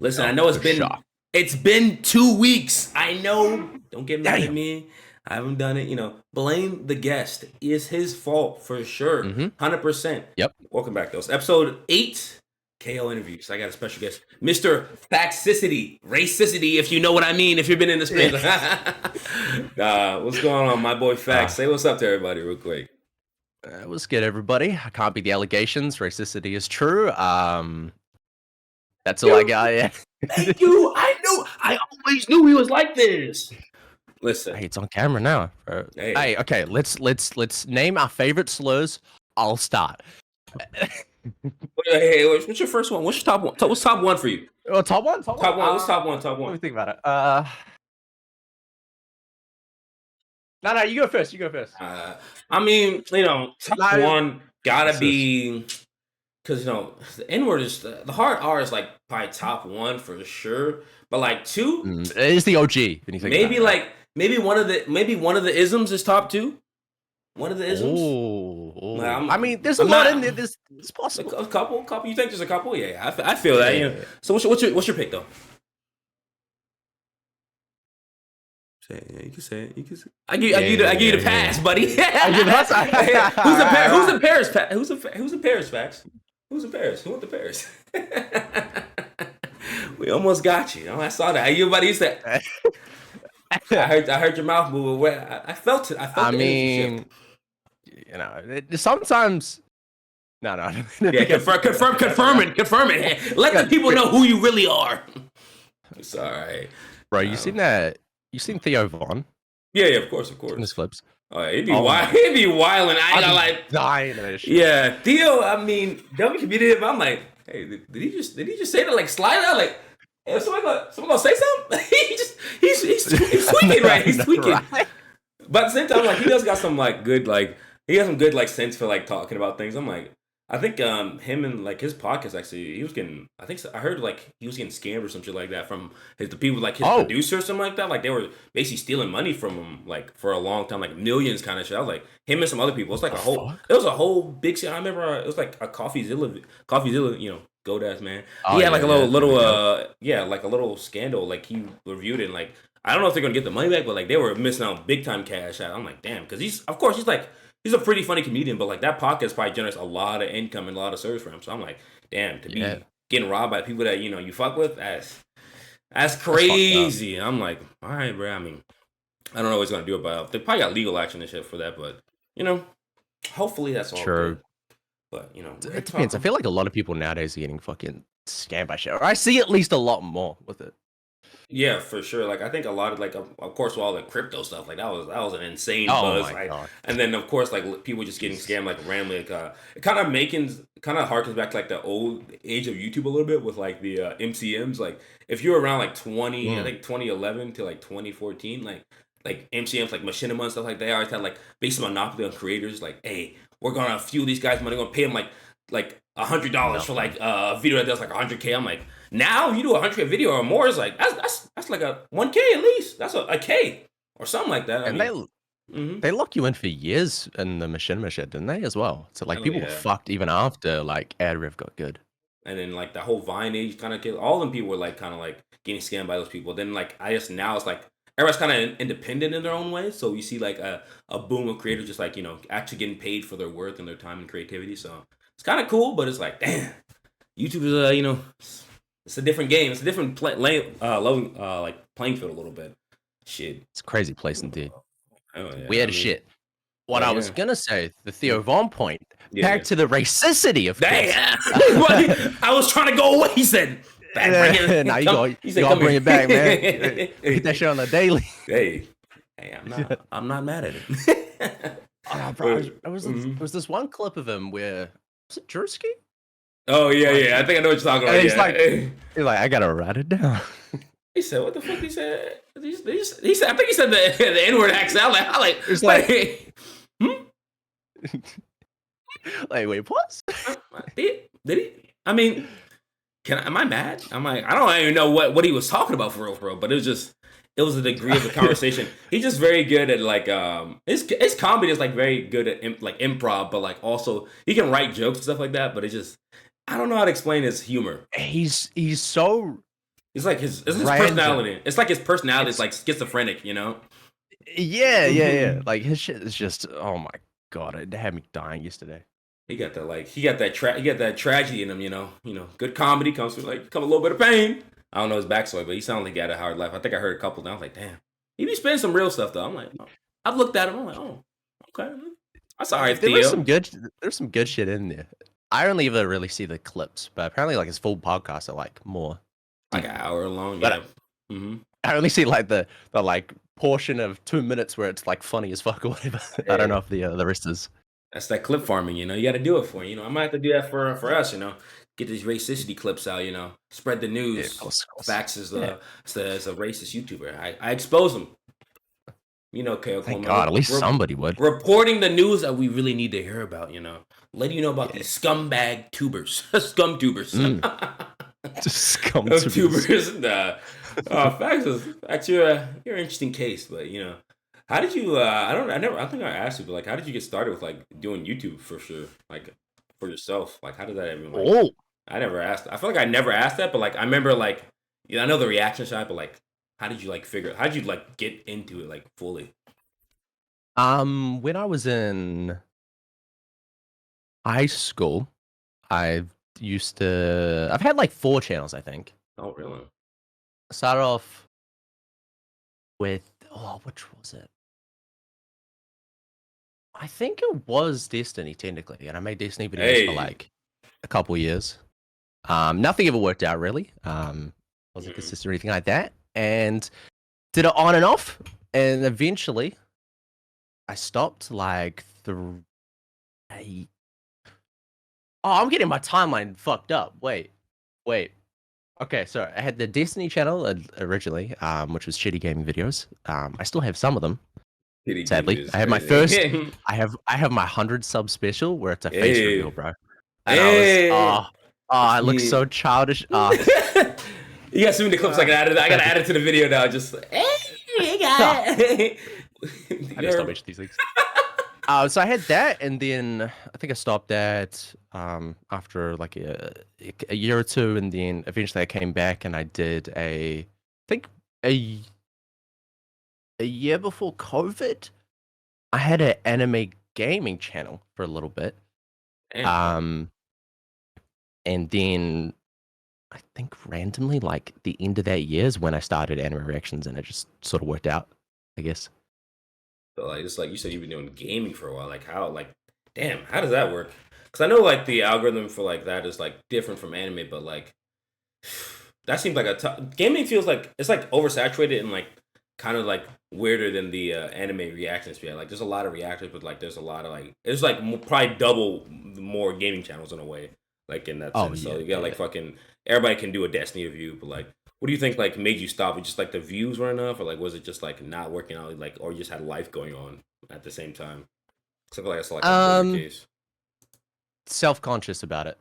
Listen, no, I know for sure. it's been 2 weeks. I know. Don't get mad at me. I haven't done it. Blame the guest. It's his fault for sure. 100%. Yep. Welcome back, though. Episode 8, KO interviews. I got a special guest, Mr. Faxicity, Racicity, if you know what I mean. If you've been in the space, what's going on, my boy Fax? Say what's up to everybody, real quick. What's good, everybody? I can't beat the allegations. Racicity is true. That's all I got. Yeah. Thank you. I always knew he was like this. Listen, Hey, it's on camera now. Hey, okay. Let's name our favorite slurs. I'll start. Hey, what's your first one? What's your top one? What's top one for you? Oh, top one. Top one. What's top one? Let me think about it. No, you go first. I mean, top one gotta be, because the N-word is the hard R is like probably top one for sure, but like two, it is the OG. When you think maybe about it. maybe one of the isms is top two. One of the isms. Oh. Like, I mean, there's a lot in there. It's possible. A couple. You think there's a couple? Yeah, I feel that. Yeah. So what's your pick though? Say it. Yeah, you can say it. I give you the pass, buddy. Who's in Paris? Who's in Paris? Facts. Who's in Paris? Who went to Paris? We almost got you. I saw that. Everybody said. I heard your mouth move. I felt it. I mean, sometimes. No. Yeah, confirm it. Let the people know who you really are. It's all right, bro. You seen that? You seen Theo Von? Yeah, of course. In his clips. Oh, it'd be wild. It'd be wilding. I like dying of this shit. Yeah, Theo. I mean, W comedian. But I'm like, hey, did he just say that like slide out like? Hey, someone gonna say something? he's tweaking, right? He's tweaking. Right? But at the same time, like he does got some like good he has some good like sense for like talking about things. I'm like, I think him and like his podcast actually he was getting. I heard like he was getting scammed or some shit like that from the people like his producer or something like that. Like they were basically stealing money from him like for a long time, like millions kind of shit. I was like him and some other people. It's like it was a whole big shit. I remember it was like a CoffeeZilla, GoDaddy, man. He had like a little scandal. Like he reviewed it and like I don't know if they're gonna get the money back, but like they were missing out big time cash out. I'm like, damn, because he's a pretty funny comedian, but like that podcast probably generates a lot of income and a lot of service for him. So I'm like, damn, to be getting robbed by people that you fuck with, that's crazy. I'm like, all right, bro. I mean, I don't know what he's gonna do about it. They probably got legal action and shit for that, but hopefully that's all good. But it depends. I feel like a lot of people nowadays are getting fucking scammed by shit. Or I see at least a lot more with it. Yeah, for sure. Like I think a lot of like, of course, with all the crypto stuff, like that was an insane buzz. God. And then of course, like people just getting scammed like randomly. Like it kind of harkens back to like the old age of YouTube a little bit with like the MCMs. Like if you're around like 20, I think 2011 to like 2014, like MCMs like Machinima and stuff like they always had like based monopoly on creators. Like, hey, we're gonna fuel these guys money. We're gonna pay them like $100 for like a video that does like 100K. I'm like, now if you do a 100K video or more, it's like that's like a 1K at least. That's a K or something like that. They lock you in for years in the machinima shit, didn't they, as well? So like people were fucked even after like ad rev got good. And then like the whole Vine age kind of killed. All them people were like kind of like getting scammed by those people. Then like I guess now it's like everybody's kind of independent in their own way. So you see like a boom of creators just like actually getting paid for their worth and their time and creativity. So it's kind of cool, but it's like damn, YouTube is it's a different game. It's a different playing field a little bit. Shit, it's a crazy place indeed. Oh, yeah. Weird shit. What I was gonna say, the Theo Von point, back to the racicity of this. I was trying to go away. He said, "Now you gotta bring it back, man. Get that shit on the daily." Hey, I'm not mad at it. Bro, there was this one clip of him where was it Drewski? Oh yeah. I think I know what you're talking about. He's like, I gotta write it down. He said, "What the fuck?" He said, "He said." I think he said the N-word accent. I like. It's like, like, wait, what? Did he? I mean, am I mad? I'm like, I don't even know what he was talking about for real, bro. But it was a degree of the conversation. He's just very good at like his comedy is like very good at improv, but like also he can write jokes and stuff like that. But it's just I don't know how to explain his humor. He's so It's like his random. personality. It's like his personality is It's like schizophrenic, you know? yeah. Like his shit is just oh my god, it had me dying yesterday. He got that like he got that tragedy in him, you know. Good comedy comes with like come a little bit of pain. I don't know his backstory, but he sounded like he had a hard life. I think I heard a couple. And I was like, damn, he be spending some real stuff though. I'm like, oh. I've looked at him. I'm like, oh, okay, I'm sorry, There was Theo. some good there's some good shit in there. I only ever really see the clips, but apparently like his full podcasts are like more Like deep. an hour long, But yeah. Mm-hmm. I only see like the like portion of 2 minutes where it's like funny as fuck or whatever. I don't know Hey, if the rest is. that's that clip farming, you know. You got to do it for you know. I might have to do that for us, you know. Get these racicity clips out, you know. Spread the Yeah, of news. course, of course. Facts is Yeah. is a racist YouTuber. I expose them. You know, Thank klcomaa. God, at least somebody would. Reporting the news that we really need to hear about, you know. Letting you know about Yeah. these scumbag tubers. Scum tubers. Just come Of to tubers. Nah. Facts, you're an interesting case, but you know. How did you I think I asked you, but like how did you get started with like doing YouTube for sure? Like for yourself? Like how did that even like Oh, I never asked. I feel like I never asked that, but like I remember like yeah, I know the reaction shot, but like how did you like how did you like get into it like fully? when I was in high school, I've I've had like 4 channels, I think. Oh really? I started off with which was it? I think it was Destiny technically, and I made Destiny videos for Hey. like a couple years. Nothing ever worked out really. Wasn't Mhm. consistent or anything like that, and did it on and off, and eventually I stopped like I'm getting my timeline fucked up. Wait. Okay, so I had the Destiny channel originally, which was shitty gaming videos. I still have some of them. Kitty game Sadly, is I have my first. crazy. I have my 100 sub special where it's a face reveal, Hey. bro. And I was Hey. I look Yeah. so childish. You got so many clips I can add it. I gotta add it to the video now. Just hey guys. I just stop these things. So I had that, and then I think I stopped that after like a year or two, and then eventually I came back and I did I think a year before COVID, I had an anime gaming channel for a little bit. Damn, okay. Um, and then I think randomly, like the end of that year is when I started anime reactions, and it just sort of worked out, I guess. So like it's like you said you've been doing gaming for a while. Like how like damn, how does that work? Because I know like the algorithm for like that is like different from anime, but like that seems like gaming feels like it's like oversaturated and like kind of like weirder than the anime reactions. Yeah, like there's a lot of reactors, but like there's a lot of like it's like probably double more gaming channels in a way, like in that Oh sense. So yeah, you got like fucking everybody can do a Destiny review, but like what do you think like made you stop? It just like the views were enough, or like was it just like not working out, like or you just had life going on at the same time? 'Cause I feel like that's like a bigger yeah. case. Self-conscious about it.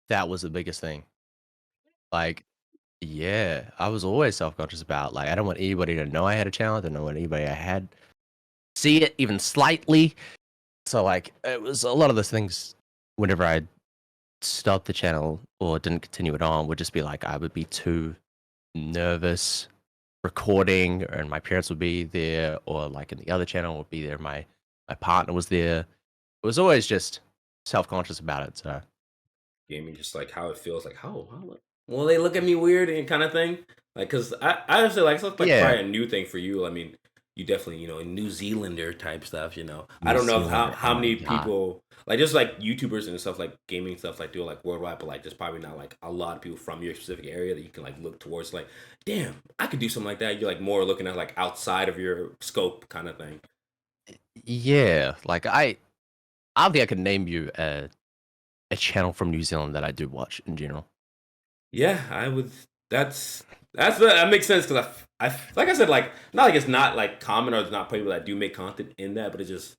That was the biggest thing. Like, yeah, I was always self-conscious about like I don't want anybody to know I had a channel. I don't want anybody I had see it even slightly. So like it was a lot of those things whenever I stopped the channel or didn't continue it on would just be like I would be too nervous recording and my parents would be there or like in the other channel would be there my partner was there. It was always just self-conscious about it. So Gaming, just like how it feels, like how will they look at me weird and kind of thing. Like, cause I honestly like it's like yeah, probably a new thing for you. I mean, you definitely New Zealander type stuff. I New don't know if Zealand. how Oh my many god. people like just like YouTubers and stuff like gaming stuff like do it like worldwide, but like there's probably not like a lot of people from your specific area that you can like look towards. Like, damn, I could do something like that. You're like more looking at like outside of your scope kind of thing. Yeah, like I don't think I could name you a channel from New Zealand that I do watch in general. Yeah, I would. That makes sense because I like I said like not like it's not like common or it's not people that do make content in that, but it's just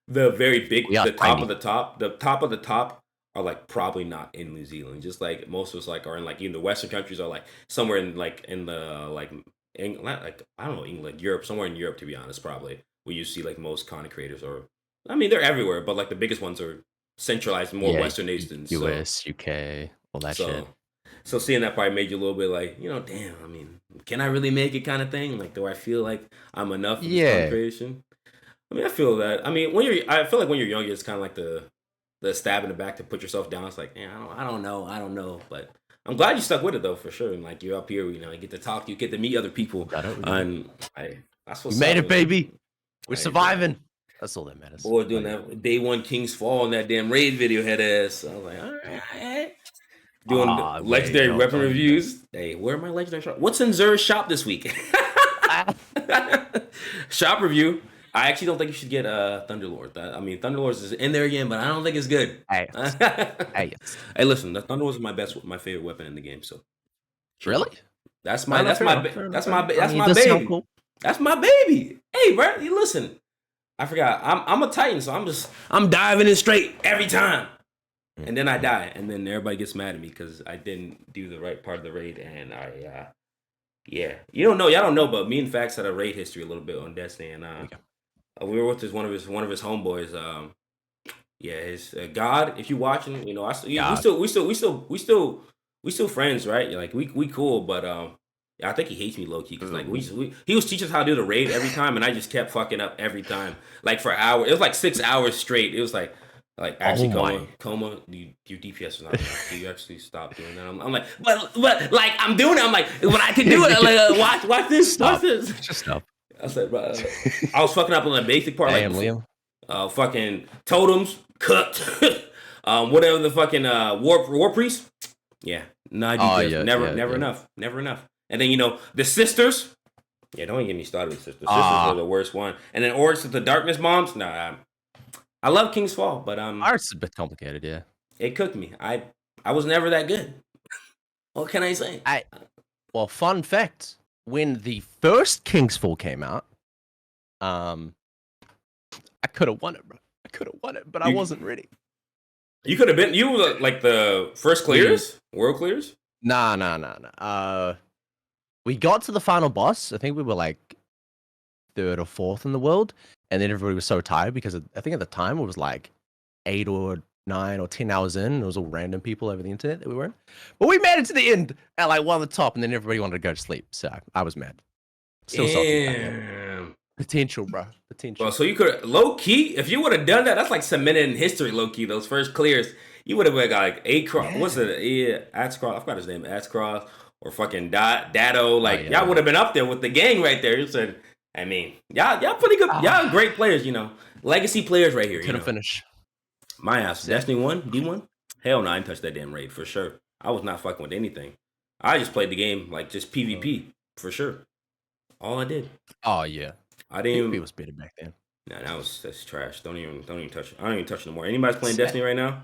the very We big are tiny. the top of the top are like probably not in New Zealand. Just like most of us like are in like either the Western countries or like somewhere in like in the like England, like I don't know England, Europe, somewhere in Europe to be honest, probably where you see like most content creators or I mean they're everywhere, but like the biggest ones are centralized more Yeah, Western nations. So US, UK, all that so shit. So seeing that probably made you a little bit like, damn. I mean, can I really make it kind of thing? Like, do I feel like I'm enough for this content Yeah. creation? I mean, I feel that. I mean, I feel like when you're younger, it's kind of like the stab in the back to put yourself down. It's like, yeah, I don't know. But I'm glad you stuck with it though, for sure. And like you're up here, you get to talk, you get to meet other people, and that's what's We made up. it, baby. We're Hey, surviving. That's all that matters. boy, doing that day one King's Fall on that damn raid video head ass. I was like, all right. Doing legendary weapon reviews. Hey, where are my legendary shop? What's in Zer's shop this week? Shop review. I actually don't think you should get Thunderlord. I mean, Thunderlords is in there again, but I don't think it's good. Hey, Listen, the Thunderlord is my favorite weapon in the game. So, really, that's my baby. Cool. That's my baby. Hey, bro, you listen. I forgot. I'm a Titan, so I'm diving in straight every time, and then I die, and then everybody gets mad at me because I didn't do the right part of the raid, and yeah, y'all don't know, but me and Fax had a raid history a little bit on Destiny, and we were with one of his homeboys. His God. If you watching, we still friends, right? Like we cool, but I think he hates me low key because like he was teaching us how to do the raid every time, and I just kept fucking up every time, like for hours. It was like 6 hours straight. It was like actually coma. Your DPS is not enough. Do you actually stop doing that? I'm like, but like I'm doing it. I'm like, but I can do it. Like watch this. Watch this. Just stop. I said, bro, I was fucking up on the basic part. Damn, Liam. Fucking totems cooked. Whatever the fucking war priest. Yeah, no, never enough. And then the sisters. Yeah, don't get me started with sisters. Sisters are the worst one. And then Oryx of the Darkness moms. Nah, I love King's Fall, but Ours is a bit complicated. Yeah, it cooked me. I was never that good. What can I say? Well, fun fact: when the first King's Fall came out, I could have won it, bro. I could have won it, but I wasn't ready. You could have been. You were like the first clears, world clears. Nah. We got to the final boss. I think we were like 3rd or 4th in the world, and then everybody was so tired because I think at the time it was like 8 or 9 or 10 hours in. It was all random people over the internet that we were in, but we made it to the end and like one at the top, and then everybody wanted to go to sleep. So I was mad. Still salty. Potential, bro. Potential. Well, so you could low key, if you would have done that, that's like cemented in history. Low key, those first clears, you would have got like Across. What's it? Yeah, Atscross. I forgot his name. Atscross or fucking Dado. Like y'all would have been up there with the gang right there. You said, I mean, y'all pretty good. Y'all great players. Legacy players right here. Couldn't finish. My ass. Destiny 1, D1. Hell no, I didn't touch that damn raid for sure. I was not fucking with anything. I just played the game like just PvP for sure. All I did. Oh yeah. I didn't. PvP was better back then. Nah, that's trash. Don't even touch it. I don't even touch it no more. Anybody's playing Destiny right now?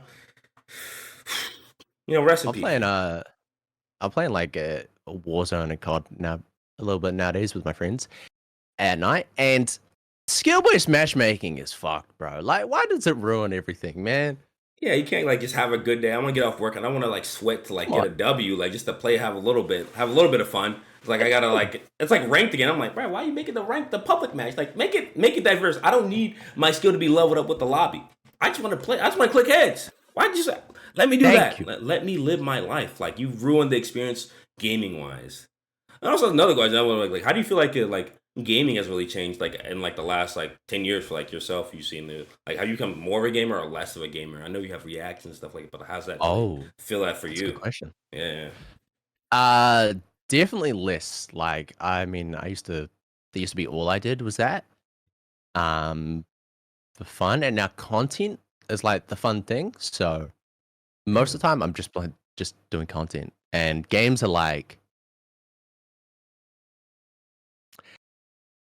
Rest in peace. I'm playing like a Warzone and COD now a little bit nowadays with my friends at night, and skill-based matchmaking is fucked, bro. Like, why does it ruin everything, man? Yeah, you can't like just have a good day. I want to get off work and I want to like sweat to like get a W, like just to play, have a little bit of fun. It's like I gotta like it's like ranked again. I'm like, bro, why are you making the public match? Like make it diverse. I don't need my skill to be leveled up with the lobby. I just want to play. I just want to click heads. Why just let me do that? Let me live my life. Like you've ruined the experience gaming wise. And also another question I want like how do you feel like gaming has really changed like in like the last like 10 years for like yourself? You've seen have you become more of a gamer or less of a gamer? I know you have reactions and stuff like that, but how's that feel that for you? That's a good question. Yeah. Definitely less. Like, I mean, that used to be all I did was that. For fun, and now content is like the fun thing. So most of the time I'm just doing content, and games are like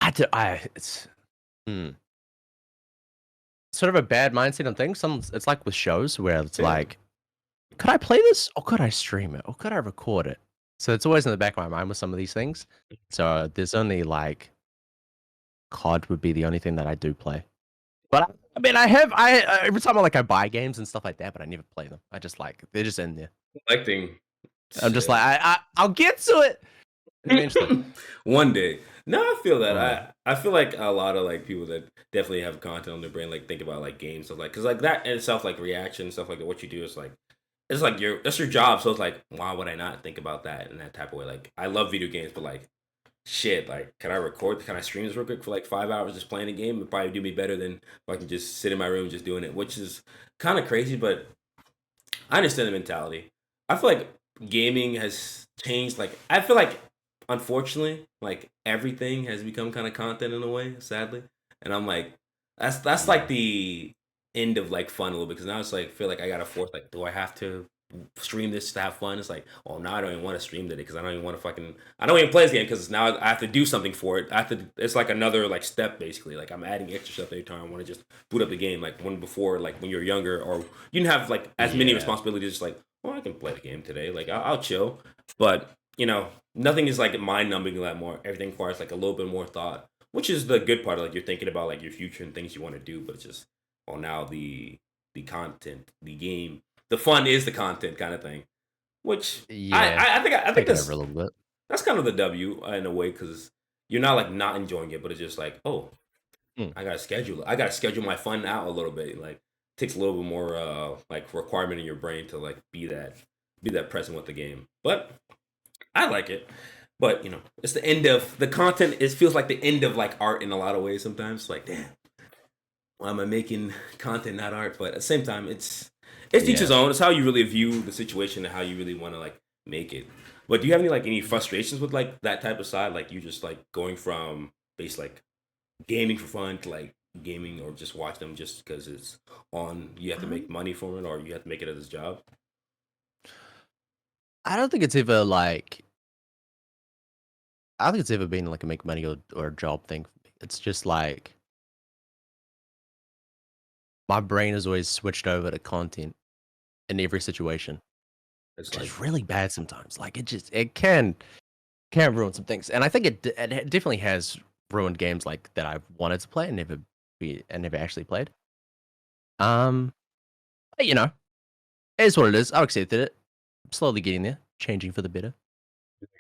it's sort of a bad mindset on things. It's like with shows where it's like, could I play this or could I stream it or could I record it? So it's always in the back of my mind with some of these things. So there's only like COD would be the only thing that I do play. But I mean, I every time I buy games and stuff like that, but I never play them. I just they're just in there. Collecting. I'm just like I'll get to it eventually. One day. No, I feel that. I feel like a lot of like people that definitely have content on their brain, like think about like games, so like because like that in itself, like reaction stuff like that. What you do is like it's like that's your job. So it's like, why would I not think about that in that type of way? Like, I love video games, but like, shit, like, can I record? Can I stream this real quick for like 5 hours just playing a game? It'd probably do me better than if I can just sit in my room just doing it, which is kind of crazy, but I understand the mentality. I feel like gaming has changed. Like, I feel like, unfortunately, like everything has become kind of content in a way, sadly. And I'm like, that's like the end of like fun a little bit because now it's like feel like I gotta force like, do I have to stream this to have fun? It's like, oh, now I don't even want to stream today because I don't even want to fucking I don't even play this game because now I have to do something for it. I have to. It's like another like step basically. Like I'm adding extra stuff every time I want to just boot up the game. Like when before, like when you're younger or you didn't have like as many responsibilities. Just like, well, I can play the game today. Like I'll chill, but nothing is like mind numbing that more. Everything requires like a little bit more thought, which is the good part. Like you're thinking about like your future and things you want to do, but it's just well now the content, the game, the fun is the content kind of thing. Which I think Taking over a little bit. that's kind of the W in a way because you're not like not enjoying it, but it's just like oh Mm. I gotta schedule it. I gotta schedule my fun out a little bit. Like takes a little bit more like requirement in your brain to like be that present with the game. But I like it. But it's the end of the content. It feels like the end of like art in a lot of ways sometimes. Like, damn, why am I making content, not art? But at the same time, it's each his own. It's how you really view the situation and how you really want to like make it. But do you have any frustrations with like that type of side? Like you just like going from base like gaming for fun to like gaming or just watch them just because it's on. You have to make money from it or you have to make it as a job. I don't think it's ever like I don't think it's ever been like a make money or a job thing. It's just like my brain has always switched over to content in every situation. It's Which like is really bad sometimes. Like it can ruin some things. And I think it definitely has ruined games like that I've wanted to play and never actually played. But, it is what it is. I've accepted it. I'm slowly getting there, changing for the better.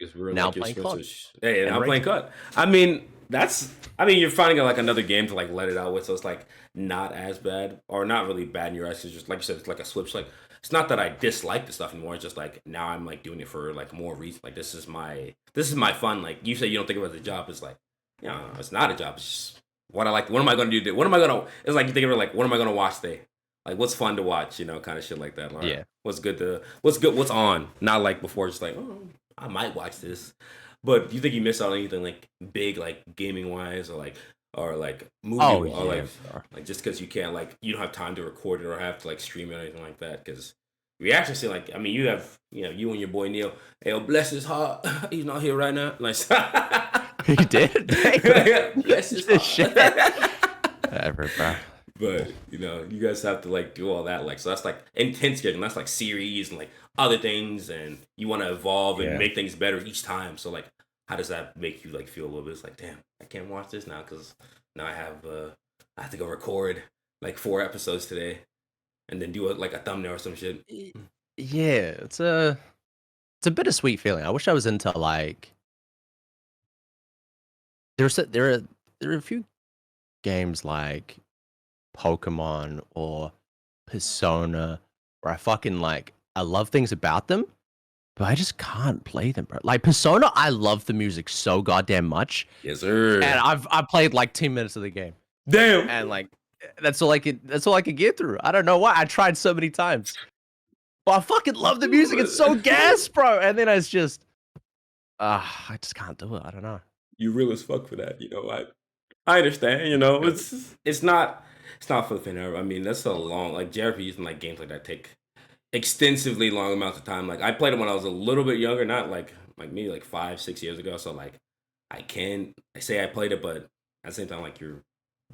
it's real Now like your playing COD switch. Hey, and and I'm playing raging. cut. I mean, you're finding like another game to like let it out with, so it's like not as bad or not really bad in your eyes. It's just like you said, it's like a switch. Like it's not that I dislike the stuff anymore. It's just like now I'm like doing it for like more reason. Like this is my fun. Like you say, you don't think of it as a job. It's like it's not a job. It's just what I like. What am I gonna do today? What am I gonna? It's like you think of it like what am I gonna watch today? Like what's fun to watch? Kind of shit like that. Like, Yeah. what's good to what's good? What's on? Not like before. Just like I might watch this. But do you think you miss out on anything like big, like gaming wise, or like movie, Oh or yeah. like just because you can't like you don't have time to record it or have to like stream it or anything like that? Because we actually see like you have you and your boy Neil. Hey, bless his heart, he's not here right now. Like He did. bless his Shit. heart. Ever, bro. But you guys have to like do all that. Like so that's like intense schedule. That's like series and like other things, and you want to evolve and Yeah. make things better each time. So like, how does that make you like feel a little bit? It's like, damn, I can't watch this now because now I have to go record like 4 episodes today, and then do like a thumbnail or some shit. Yeah, it's a bittersweet feeling. I wish I was into like there are a few games like Pokemon or Persona where I love things about them, but I just can't play them, bro. Like Persona, I love the music so goddamn much, Yes, sir. and I played like 10 minutes of the game, Damn. and like that's all I could get through. I don't know why. I tried so many times, but I fucking love the music. It's so gas, bro. And then it's just, I just can't do it. I don't know. You real as fuck for that. I understand. It's not for the faint of heart. I mean, that's a long like JRPGs and like games like that take extensively long amounts of time. Like I played them when I was a little bit younger, not like maybe like 5-6 years ago. So like I say I played it, but at the same time, like you're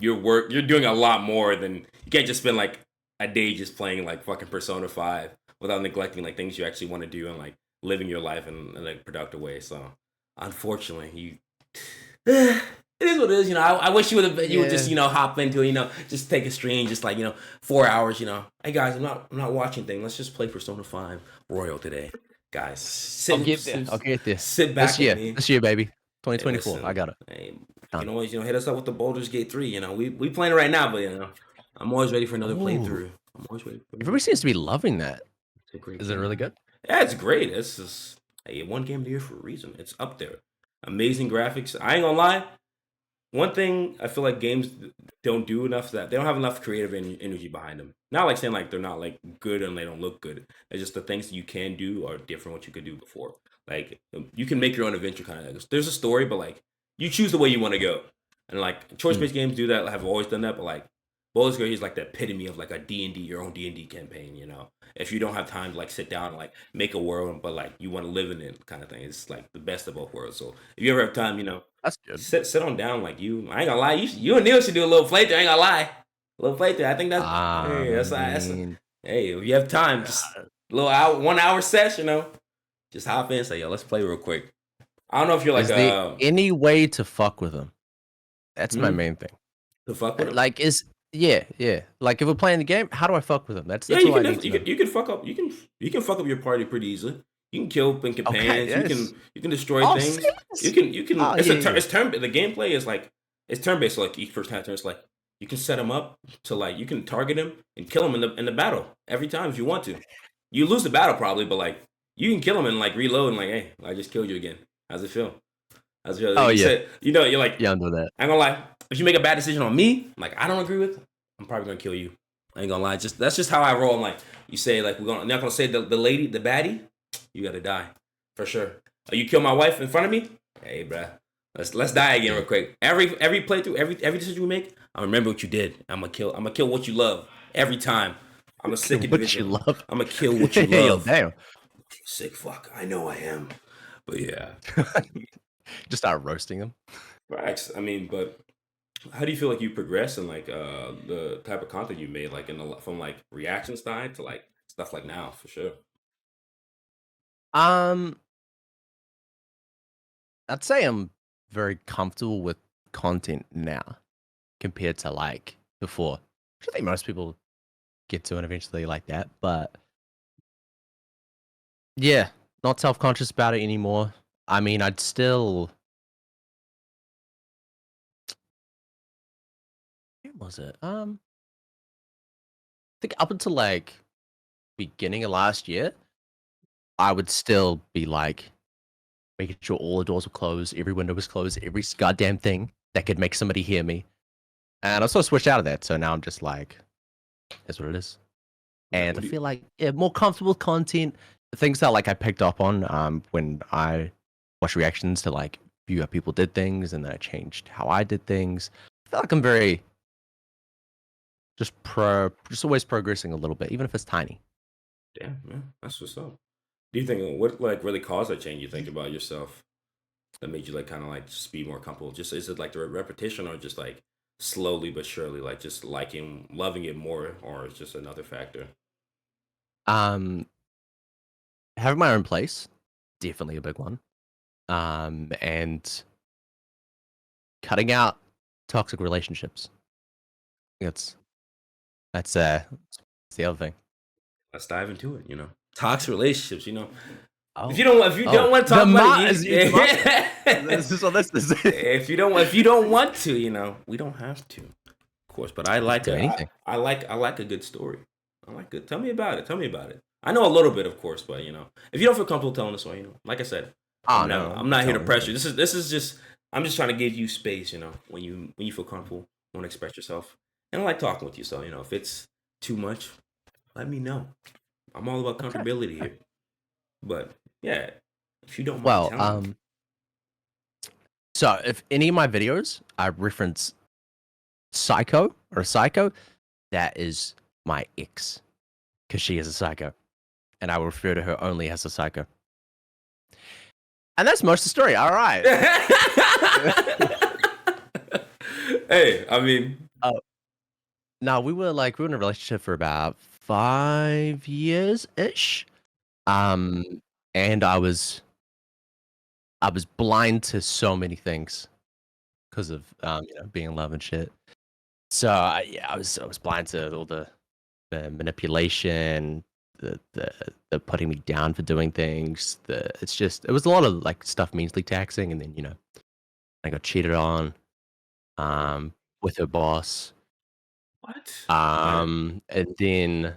doing a lot more than you can't just spend like a day just playing like fucking Persona 5 without neglecting like things you actually want to do and like living your life in a productive way. So unfortunately, it is what it is. I wish you would just hop into it. Just take a stream, just like 4 hours. Hey guys, I'm not watching thing. Let's just play Persona 5 Royal today, guys. I'll get there. I'll get there. Sit back This year, with me. this year, baby. Hey, 2024. listen, I got it. hey, you Done. can always hit us up with the Baldur's Gate 3. We playing it right now, but I'm always ready for another Ooh. playthrough. I'm always ready for Everybody seems to be loving that. A great Is it game. really good? Yeah, it's great. It's just hey, one game of the year for a reason. It's up there. Amazing graphics. I ain't gonna lie. One thing I feel like games don't do enough is that they don't have enough creative energy behind them. Not like saying like they're not like good and they don't look good. It's just the things you can do are different what you could do before. Like you can make your own adventure kind of. There's a story, but like you choose the way you want to go. And like choice-based games do that. Have always done that, but like Baldur's Gate is like the epitome of like a D&D, your own D&D campaign. If you don't have time to like sit down and like make a world, but like you want to live in it, kind of thing. It's like the best of both worlds. So if you ever have time, That's good. sit on down like you. I ain't gonna lie. You and Neil should do a little playthrough. I ain't gonna lie. A little playthrough. I think mean, hey, if you have time, just a little hour, 1 hour session. Just hop in. Say yo, let's play real quick. I don't know if you're like is there any way to fuck with them? That's my main thing. to fuck with him. Like, yeah. Like, if we're playing the game, how do I fuck with them? That's Yeah, all I need to know. you can fuck up. You can fuck up your party pretty easily. You can kill companions. Okay, yes. You can destroy things. serious? You can. Oh, It's yeah. it's turn. The gameplay is like it's turn based. So like each person has turns. Like you can set them up to like you can target them and kill them in the battle every time if you want to. You lose the battle probably, but like you can kill them and like reload and like hey, I just killed you again. How's it feel? How's it feel? Oh, you yeah. said, you're like Yeah, I'm doing that. I ain't gonna lie. If you make a bad decision on me, like I don't agree with, I'm probably gonna kill you. I ain't gonna lie. That's just how I roll. I'm like, you say like I'm not gonna say the lady, the baddie, you gotta die for sure. Oh, you kill my wife in front of me? Hey, bruh, let's die again real quick. Every playthrough, every decision we make, I remember what you did. I'm gonna kill what you love every time. I'm a sick individual. What you love. I'm gonna kill what you Yo, love. damn. Sick fuck. I know I am. But yeah. Just start roasting them. Facts. I mean, but how do you feel like you progress in like the type of content you made, like from like reaction style to like stuff like now for sure? I'd say I'm very comfortable with content now compared to like before. I think most people get to it eventually like that, but yeah, not self-conscious about it anymore. I mean, I'd still. When was it? I think up until like beginning of last year, I would still be like making sure all the doors were closed, every window was closed, every goddamn thing that could make somebody hear me. And I sort of switched out of that, so now I'm just like, that's what it is. And I feel like more comfortable with content. The things that like I picked up on when I watched reactions to like view how people did things, and then I changed how I did things. I feel like I'm very just always progressing a little bit, even if it's tiny. Damn, man, that's what's up. Do you think what like really caused that change? You think about yourself that made you like kind of like just be more comfortable? Just is it like the repetition or just like slowly but surely like just loving it more, or it's just another factor? Um, having my own place, definitely a big one. And cutting out toxic relationships. That's the other thing. Let's dive into it. Toxic relationships. Oh, if you don't want to talk about it, if you don't want to, we don't have to, of course. But I like anything. I like a good story. I like good. Tell me about it. I know a little bit, of course, but if you don't feel comfortable telling us, why, like I said, I'm not here to pressure. This is just I'm just trying to give you space. When you feel comfortable, want to express yourself, and I like talking with you. So if it's too much, let me know. I'm all about comfortability here. But yeah, if you don't mind telling me. So if any of my videos I reference Psycho, that is my ex, because she is a psycho, and I will refer to her only as a psycho. And that's most of the story. All right. Hey, I mean, no, we were in a relationship for about 5 years ish. And I was blind to so many things because of being in love and shit. So I was blind to all the manipulation, the putting me down for doing things. It was a lot of like stuff meanly taxing, and then I got cheated on with her boss. What? And then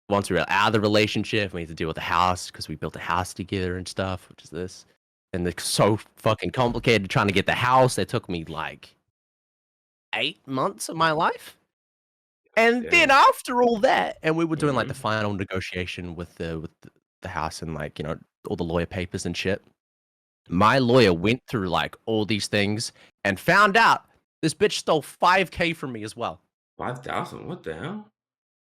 once we were out of the relationship, we had to deal with the house because we built a house together and stuff, which is this. And it's so fucking complicated trying to get the house. It took me like 8 months of my life. And then after all that, and we were doing like the final negotiation with the house and like, you know, all the lawyer papers and shit. My lawyer went through like all these things and found out this bitch stole $5,000 from me as well. 5,000? What the hell?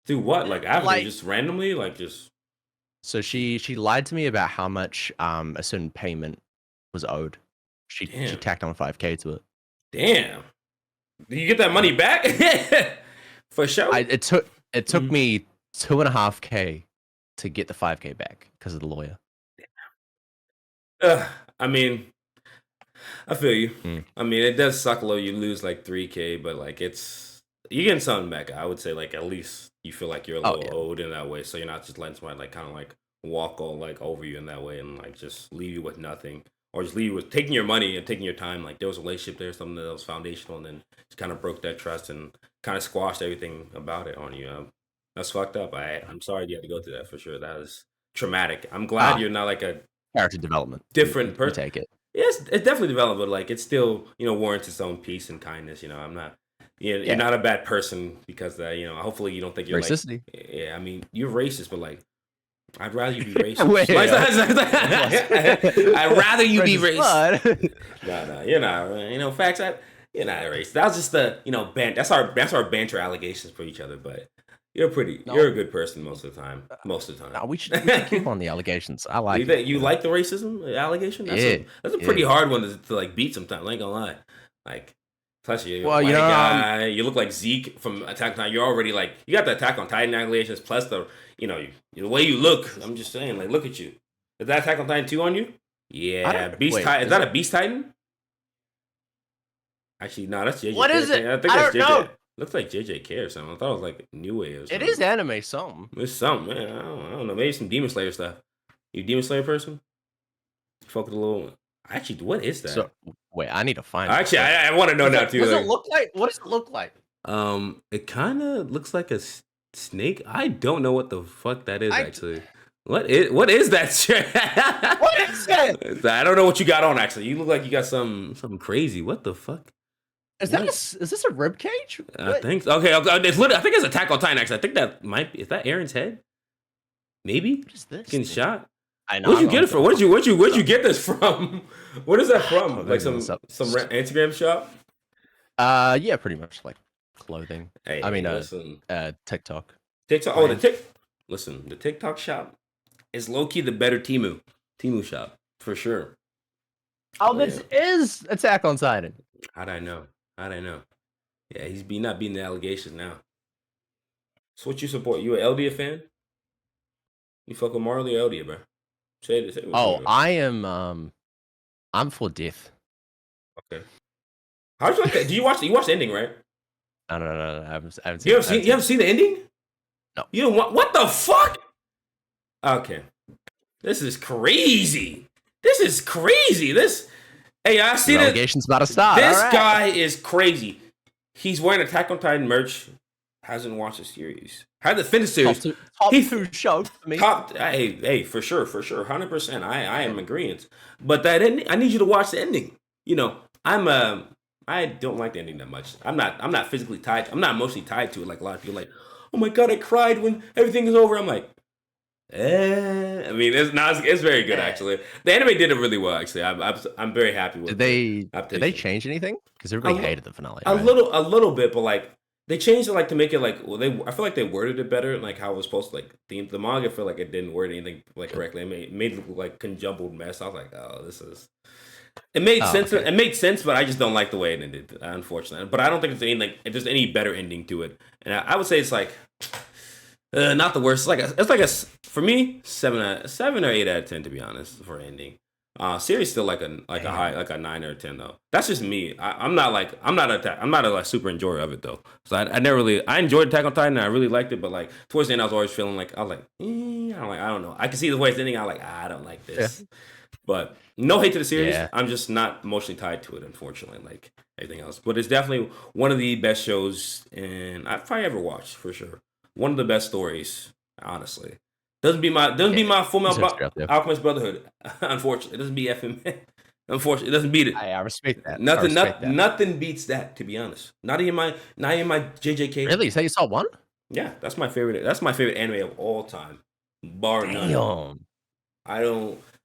Dude, what? Like after just randomly, like just. So she lied to me about how much a certain payment was owed. She tacked on $5,000 to it. Damn. Did you get that money back? For sure. It took me $2,500 to get the $5,000 back because of the lawyer. I mean, I feel you. I mean, it does suck low. You lose like $3,000, but like you're getting something back. I would say like at least you feel like you're a little owed in that way, so you're not just letting somebody like kind of like walk all like over you in that way and like just leave you with nothing, or just leave you with taking your money and taking your time. Like there was a relationship there, something that was foundational, and then just kind of broke that trust and kind of squashed everything about it on you. That's fucked up. I'm sorry you had to go through that for sure. That was traumatic. I'm glad you're not like a character development different person. Take it. Yes, it's definitely developed, but like it's still, you know, warrants its own peace and kindness. You know, I'm not. You're not a bad person because you know. Hopefully, you don't think you're racist. Yeah, I mean, you're racist, but like, I'd rather you be racist. I'd rather you be racist. No, you're not. You know, facts. You're not racist. That was just the That's our banter allegations for each other, but. You're a good person most of the time. No, we should keep on the allegations. I like it. You like the racism allegation? That's a pretty hard one to like beat sometimes. I ain't gonna lie. Like, plus you're a white guy. You look like Zeke from Attack on Titan. You're already like, you got the Attack on Titan allegations plus the way you look. I'm just saying, like, look at you. Is that Attack on Titan 2 on you? Yeah, Titan. Is that a Beast Titan? Actually, no, that's JJ. What is it? I think that's JJ. Know. Looks like JJK or something. I thought it was like New Wave or something. It is anime something. It's something, man. I don't know. Maybe some Demon Slayer stuff. You a Demon Slayer person? Fuck with a little. Actually, what is that? So, wait, I need to find. Actually, I want to know now too. What does it look like? What does it look like? It kind of looks like a snake. I don't know what the fuck that is actually. What is that shit? What is that? I don't know what you got on. Actually, you look like you got something crazy. What the fuck? Is this a rib cage? I think so. Okay. It's literally, I think it's Attack on Titan. Actually, I think that might be. Is that Aaron's head? Maybe. What is this? Getting shot. I know. Where'd you get it from? Where'd you get this from? What is that from? Like some Instagram shop? Yeah, pretty much like clothing. Hey, I mean, listen. TikTok. TikTok. Oh, the TikTok shop is low key the better Temu shop for sure. Oh, this is Attack on Titan. How'd I know? Yeah, he's not beating the allegations now. So what you support? You an Eldia fan? You fuck with Marley or Eldia, bro? Say it. I am. I'm for death. Okay. How'd you like that? You watch the ending, right? No. I haven't seen. You haven't seen the ending? No. You don't want what the fuck? Okay. This is crazy. Hey, I see that. Allegations about to stop. This guy is crazy. He's wearing Attack on Titan merch. Hasn't watched the series. Hasn't finished the series. Top two show for me. Hey, for sure, 100%. I am agreeing. But that ending, I need you to watch the ending. You know, I don't like the ending that much. I'm not physically tied. I'm not emotionally tied to it like a lot of people. Like, oh my god, I cried when everything is over. I'm like. I mean, it's very good actually. The anime did it really well actually. I'm very happy with. Did they change anything? Because everybody hated the finale. A little bit, but like they changed it like to make it like I feel like they worded it better, like how it was supposed to. Like the manga, I feel like it didn't word anything like correctly. It made it look like conjumbled mess. I was like, oh, this is. It made sense. Okay. It made sense, but I just don't like the way it ended, unfortunately. But I don't think if there's any better ending to it, and I would say it's like. Not the worst. It's like a for me 7 or 8 out of 10 to be honest for ending. Series still like a high like a 9 or a 10 though. That's just me. I'm not a like super enjoyer of it though. So I enjoyed Attack on Titan and I really liked it, but like towards the end I was always feeling like I don't know. I can see the way it's ending. I'm like I don't like this. Yeah. But no hate to the series. Yeah. I'm just not emotionally tied to it, unfortunately, like everything else. But it's definitely one of the best shows and I've probably ever watched for sure. One of the best stories Honestly, doesn't be my Full He's Metal straight up there. Alchemist Brotherhood. Unfortunately, it doesn't beat FMA. Unfortunately, it doesn't beat it. I respect that. Nothing beats that. To be honest, not even my JJK. Really? So you saw one? Yeah, that's my favorite. That's my favorite anime of all time, bar none.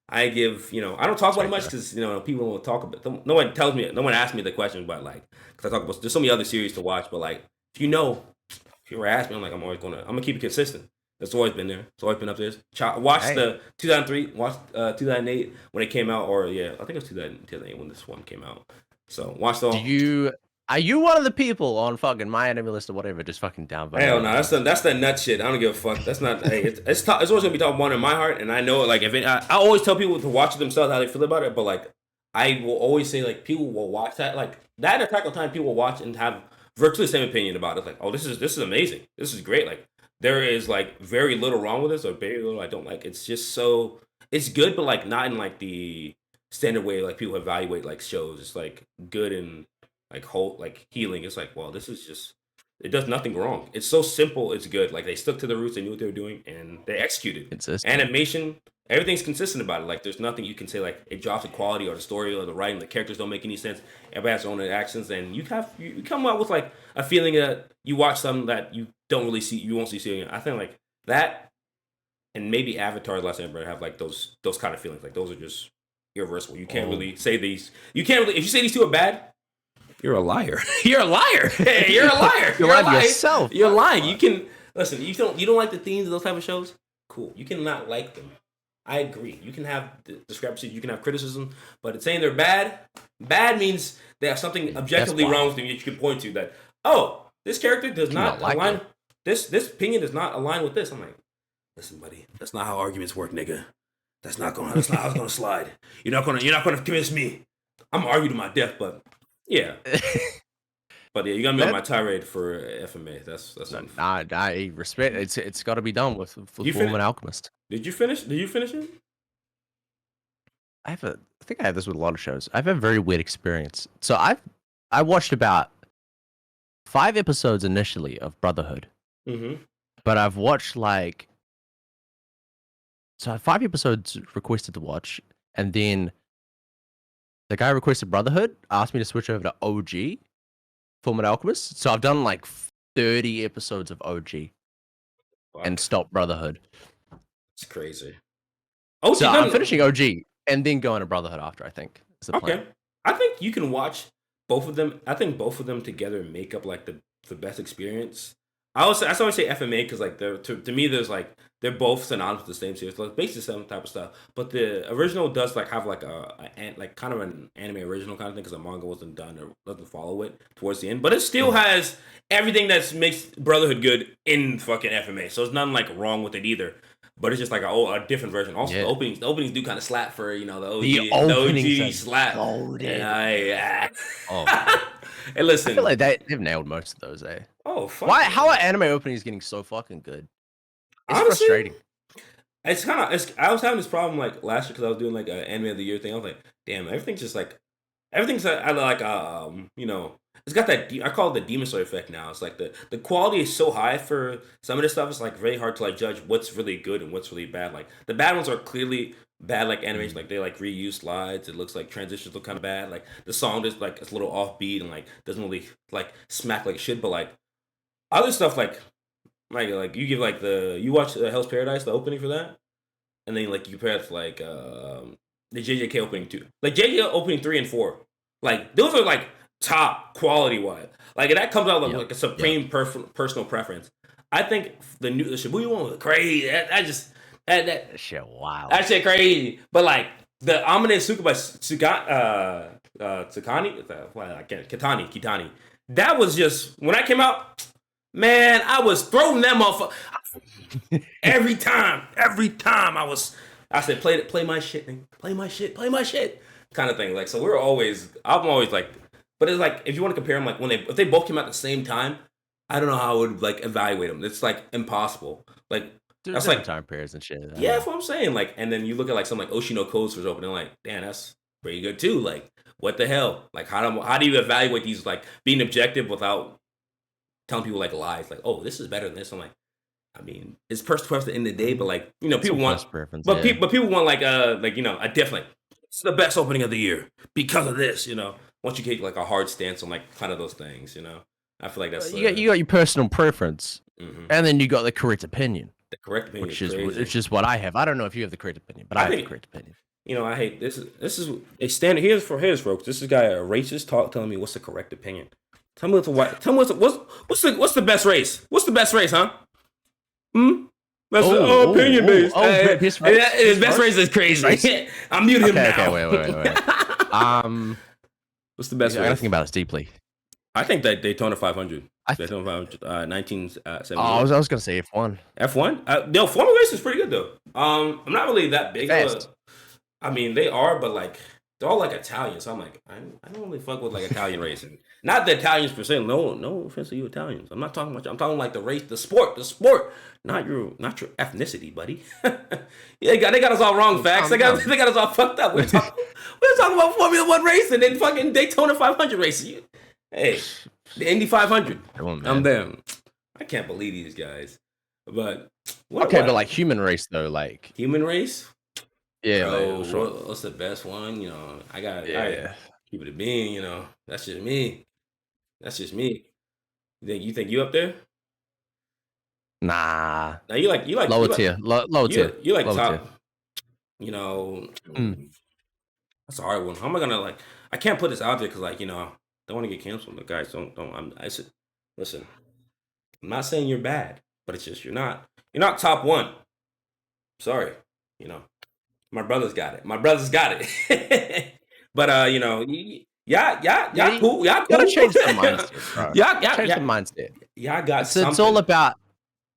I give, I don't talk about it much because, people won't talk about it. No one tells me, no one asks me the question, but like, because I talk about, there's so many other series to watch, but like, if you ever ask me, I'm like, I'm gonna keep it consistent. That's always been there. It's always been up there. Watch the 2003, watch 2008 when it came out, or yeah, I think it was 2008 when this one came out. So watch the. Are you one of the people on fucking my enemy list or whatever just fucking downvote? Hell no, that's that nut shit. I don't give a fuck. That's not. Hey, it's always gonna be top one in my heart, and I know like I always tell people to watch it themselves how they feel about it, but like I will always say like people will watch that like that Attack on Titan people will watch and have virtually the same opinion about it. Like, oh, this is amazing. This is great. Like there is like very little wrong with this or very little I don't like. It's just it's good, but like not in like the standard way like people evaluate like shows. It's like good and like whole like healing. It's like, well, this is just it does nothing wrong. It's so simple, it's good. Like they stuck to the roots, they knew what they were doing, and they executed. Consistent. Animation, everything's consistent about it. Like there's nothing you can say like it drops the quality or the story or the writing, the characters don't make any sense. Everybody has their own actions, and you come out with like a feeling that you watch something that you don't really see, you won't see again. I think like that, and maybe Avatar: The Last Airbender have like those kind of feelings. Like those are just irreversible. You can't really say these. You can't really if you say these two are bad. You're a liar. You're a liar. Hey, you're a liar. You're lying yourself. You're lying. You can listen. You don't like the themes of those type of shows. Cool. You can not like them. I agree. You can have discrepancies. You can have criticism. But saying they're bad means they have something objectively wrong with them that you can point to. That this character does not align. This opinion does not align with this. I'm like, listen, buddy. That's not how arguments work, nigga. That's not how it's gonna slide. You're not gonna convince me. I'm gonna argue to my death, but. Yeah, but yeah, you got me on my tirade for FMA. That's I respect. It's got to be done with Fullmetal Alchemist. Did you finish it? I think I have this with a lot of shows. I've had a very weird experience. So I watched about 5 episodes initially of Brotherhood, but I've watched like I had 5 episodes requested to watch, and then. The guy requested Brotherhood, asked me to switch over to OG, Fullmetal Alchemist. So I've done like 30 episodes of OG and stopped Brotherhood. It's crazy. So I'm finishing OG and then going to Brotherhood after, I think. Is the plan. I think you can watch both of them. I think both of them together make up like the best experience. I always say FMA because like to me there's like they're both synonymous with the same series, like basically the same type of stuff. But the original does like have like a kind of an anime original kind of thing because the manga wasn't done or doesn't follow it towards the end. But it still has everything that makes Brotherhood good in fucking FMA. So there's nothing like wrong with it either. But it's just like a different version. Also, the openings do kind of slap for the OG. The OG slap. Hey, listen. I feel like they've nailed most of those, eh? Oh, fuck. Why? How are anime openings getting so fucking good? It's honestly, frustrating. It's kind of. I was having this problem like last year because I was doing like an anime of the year thing. I was like, damn, everything's I like it's got that I call it the Demon Slayer effect now. It's like the quality is so high for some of this stuff. It's like very hard to like judge what's really good and what's really bad. Like the bad ones are clearly bad, like animation. Like they like reuse slides. It looks like transitions look kind of bad. Like the song is like it's a little offbeat and like doesn't really like smack like it should. But like other stuff like you give like you watch Hell's Paradise, the opening for that, and then like you compare it to like the JJK opening 2, like JJK opening 3 and 4, like those are like top quality wise. Like that comes out like a supreme personal preference. I think the Shibuya one was crazy. That shit wild. That shit crazy. But like the Amane Suka by Kitani. That was just when I came out. Man, I was throwing them off every time. I said, play my shit, nigga. Play my shit, kind of thing. Like, so I'm always like, but it's like if you want to compare them, like if they both came out at the same time, I don't know how I would like evaluate them. It's like impossible. Like that's like time periods and shit. Yeah, that's what I'm saying. Like, and then you look at like something like Oshino Codes was opening, like, damn, that's pretty good too. Like, what the hell? Like, how do you evaluate these? Like, being objective without telling people like lies, like, oh, this is better than this. I'm like, I mean, it's personal preference at the end of the day, but like people Some want, personal preference, but yeah. people want like a definitely it's the best opening of the year because of this. Once you take like a hard stance on like kind of those things, I feel like that's You got your personal preference, mhm. and then you got the correct opinion, The correct opinion which is is crazy. it's just what I have. I don't know if you have the correct opinion, but I have the correct opinion. I hate this is a standard. Here's folks. This is a guy a racist telling me what's the correct opinion. Tell me what's the best race? What's the best race, huh? That's opinion based. His best race is crazy. I'm muting him now. Okay, wait. What's the best race? I gotta think about this deeply. I think that Daytona 500. Daytona 500, 1970. I was gonna say F1. F1? No, Formula race is pretty good though. I'm not really that big. I mean, they are, but like they're all like Italian, so I'm like, I don't really fuck with like Italian racing. Not the Italians per se. No offense to you Italians. I'm not talking much. I'm talking like the race, the sport, not your ethnicity, buddy. Yeah, they got us all wrong. Facts. They got us all fucked up. We're talking about Formula 1 racing and fucking Daytona 500 racing. Hey, the Indy 500. I'm there. I can't believe these guys. But but like human race though, like human race. Yeah, bro, what's the best one? I gotta keep it a bean. That's just me. You think you up there? Nah. Now you like lower tier. Lower tier. You like lower top. Tier. That's a hard one. How am I gonna I can't put this out there because don't want to get canceled. But guys, don't. Listen. I'm not saying you're bad, but it's just you're not top one. Sorry, my brother's got it. But y'all cool. Y'all gotta change the mindset, bro. Change the mindset. Y'all got something. It's all about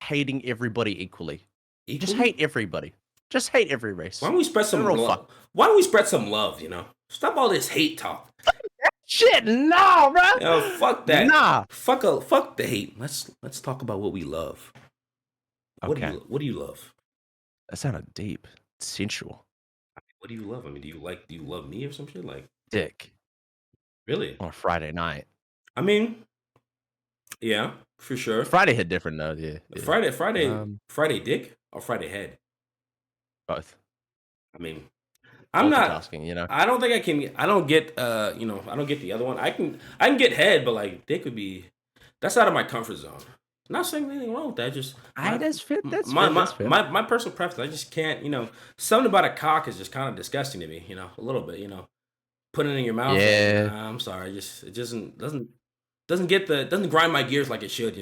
hating everybody equally. Just hate everybody. Just hate every race. Why don't we spread some love? Why don't we spread some love? Stop all this hate talk. Shit, no, bro. Fuck that. Nah. Fuck the hate. Let's talk about what we love. Okay. What do you love? That sounded deep, sensual. What do you love? I mean, do you love me or some shit like dick? Really? On a Friday night. I mean, yeah, for sure. Friday hit different though. Yeah. Friday dick or Friday head? Both. I mean, I'm not asking. I don't think I can. I don't get. I don't get the other one. I can get head, but like dick would be. That's out of my comfort zone. Not saying anything wrong with that. Just that's my personal preference. I just can't. Something about a cock is just kind of disgusting to me. A little bit. Putting it in your mouth. Yeah. I'm sorry. It doesn't doesn't grind my gears like it should.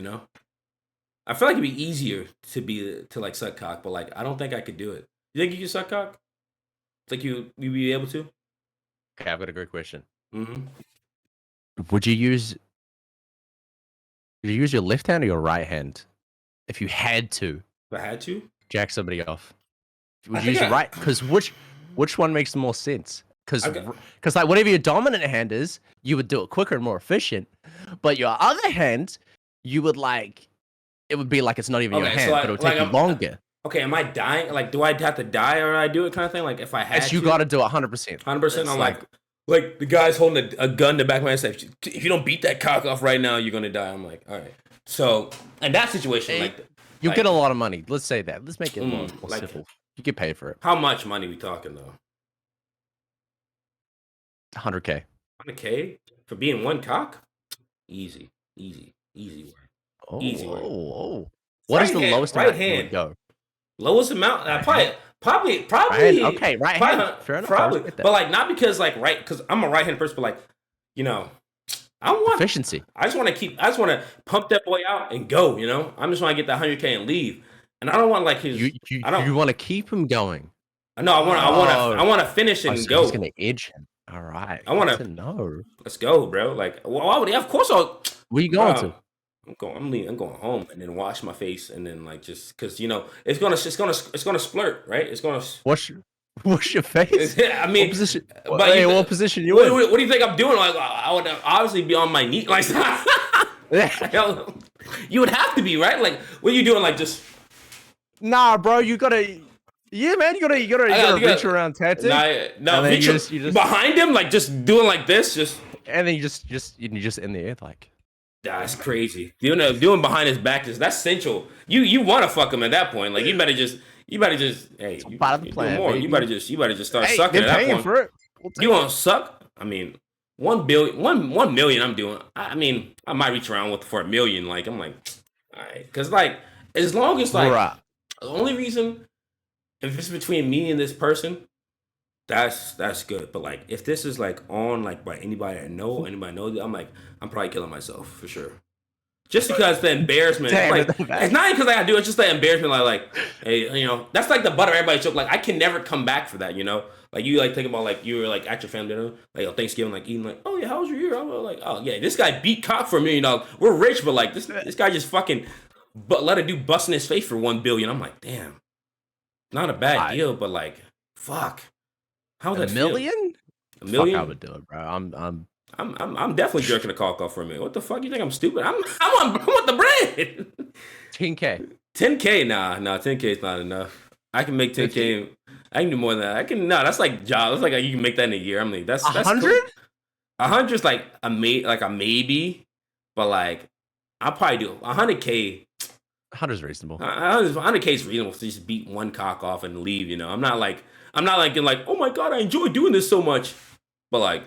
I feel like it'd be easier to like suck cock, but like I don't think I could do it. You think you could suck cock? Think you be able to? Okay, I've got a great question. Mm-hmm. Would you use your left hand or your right hand if you had to? If I had to jack somebody off, would you use your right? Because which one makes the more sense? Because like whatever your dominant hand is, you would do it quicker and more efficient. But your other hand, you would like it would be like it's not even your hand, but it would take you longer. Okay, am I dying? Like, do I have to die or I do it kind of thing? Like, if I had to? You got to do it 100%. 100%? I'm like the guy's holding a gun in the back of my head. If you don't beat that cock off right now, you're going to die. I'm like, all right. So, in that situation, you'll get a lot of money. Let's say that. Let's make it more simple. You get paid for it. How much money we talking, though? 100K. 100K? For being one cock? Easy work. Easy work. Oh. What is the lowest amount you would go? Lowest amount? Probably. Right, okay, right hand. Fair enough. Probably. But like not because like because I'm a right-handed person, but like, I don't want efficiency. I just want to pump that boy out and go, I'm just want to get that 100K and leave. And I don't want like his you want to keep him going. No, I want to finish it and go. He's going to edge him. All right. I want to know. Let's go, bro. Like, why would of course I'll where you going to? I'm going home and then wash my face and then like just because it's gonna splurt, right? It's gonna wash your face. I mean, what position? What position you in? What do you think I'm doing? Like I would obviously be on my knee, like you would have to be right. Like what are you doing? Like just nah, bro. You gotta. Yeah, man, you gotta reach around tattoo. No, reach you just behind him, like just doing like this, just and then you just in the air, like. That's crazy. Doing behind his back that's central. You want to fuck him at that point. Like you better just hey, It's part of the you're doing plan, more. baby. You better just start Hey, sucking they're at that paying point. for it. We'll You want to suck? I mean, 1 million. I'm doing. I mean, I might reach around for a million. Like I'm like, all right, because like as long as like Bruh. the only reason if it's between me and this person, that's good. But like if this is like on like by anybody knows, I'm like I'm probably killing myself for sure. Just because the embarrassment, Damn, like it's it's not even because I gotta do it. It's just the embarrassment, like, hey, you know, that's like the butt of everybody's joke. Like I can never come back for that, you know. Like you like think about like you were like at your family dinner, like on Thanksgiving, like eating like, oh yeah, how was your year? I'm like, oh yeah, this guy beat cock for $1 million. We're rich, but like this guy just fucking, but let a dude bust in his face for 1 billion. I'm like, damn, not a bad deal, but like, fuck, how would that feel? $1 million? $1 million? Fuck, I would do it, bro. I'm definitely jerking a cock off for a minute. What the fuck? You think I'm stupid? I want the bread. 10K. 10K, nah, 10K is not enough. I can make 10K. I can do more than that. That's like job. That's like you can make that in a year. I mean, that's 100. Cool. 100 is like a maybe, but like I'll probably do 100K. 100 is reasonable. 100K is reasonable to just beat one cock off and leave. You know, I'm not like oh my god, I enjoy doing this so much, but like.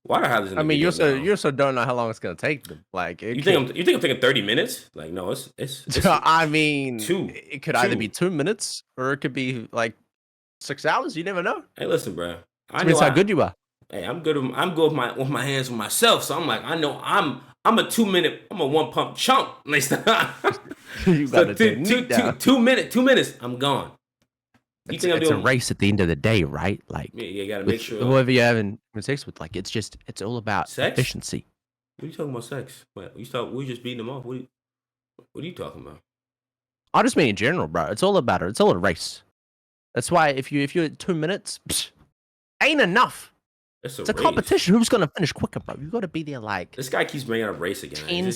Why do I have this? I mean, you also don't know how long it's gonna take. Like, you think I'm taking 30 minutes? Like, no, it's I mean, two. It could either be 2 minutes or it could be like 6 hours. You never know. Hey, listen, bro. I know how good you are. Hey, I'm good with my hands with myself. So I'm like, I know I'm a 2 minute. I'm a 1 pump chump. Next time. You got so 2 minutes. I'm gone. It's a race at the end of the day, right? Like, yeah, you gotta make sure. Whoever you're having sex with, like, it's all about sex? Efficiency. What are you talking about? Sex? What? We just beating them off. What are you talking about? I just mean in general, bro. It's all about it. It's all a race. That's why if you're at 2 minutes, ain't enough. It's a competition. Who's gonna finish quicker, bro? You gotta be there. Like this guy keeps bringing up race again.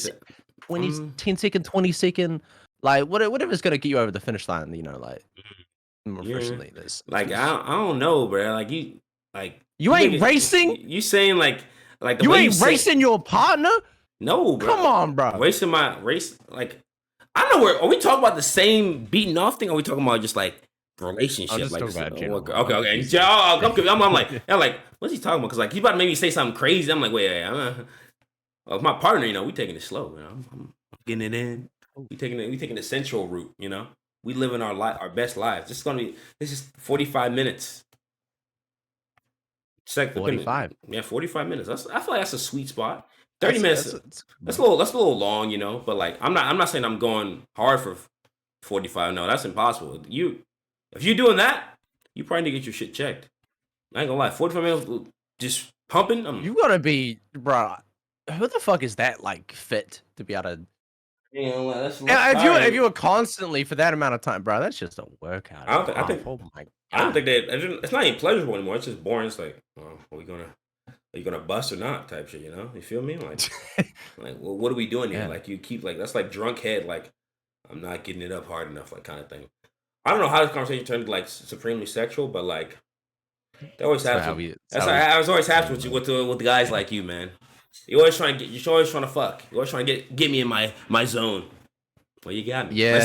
10 second, 20 second, like whatever's gonna get you over the finish line. You know, like. More efficiently, this like I don't know, bro. Like you ain't racing. You saying like the you ain't racing your partner? No, bro. Come on, bro. Racing my race, like I don't know. Are we talking about the same beating off thing? Or are we talking about just like relationship? Like okay. I'm like, what's he talking about? Because like he's about to make me say something crazy. I'm like, wait, my partner, you know, we taking it slow. You know, I'm getting it in. We taking the central route. You know. We live in our best lives. This is 45 minutes. 45. Yeah, 45 minutes. I feel like that's a sweet spot. 30 minutes. That's a little long, you know. But like, I'm not saying I'm going hard for 45. No, that's impossible. If you're doing that, you probably need to get your shit checked. I ain't gonna lie. 45 minutes just pumping. You gotta be, bro. Who the fuck is that like fit to be able to? You know, if you were constantly for that amount of time, bro, that's just a workout. I think. Oh my God. I don't think it's not even pleasurable anymore. It's just boring. It's like, are you gonna bust or not? Type shit. You know? You feel me? Like, well, what are we doing here? Like, you keep like that's like drunk head. Like, I'm not getting it up hard enough. Like, kind of thing. I don't know how this conversation turned like supremely sexual, but like, that always happens. I was always happy with the guys like you, man. You're always trying to fuck. You're always trying to get me in my zone. Well, you got me. Yeah.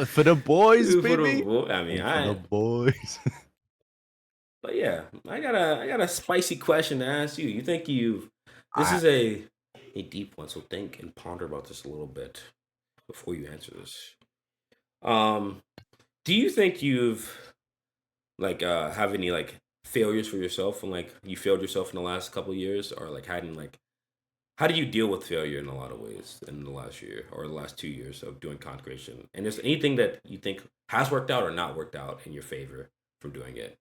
For the boys, baby. For the boys. But yeah, I got a spicy question to ask you. You think this is a deep one, so think and ponder about this a little bit before you answer this. Do you think you've have any like failures for yourself and like you failed yourself in the last couple of years, or like how do you deal with failure in a lot of ways in the last year or the last 2 years of doing content creation? And is anything that you think has worked out or not worked out in your favor from doing it?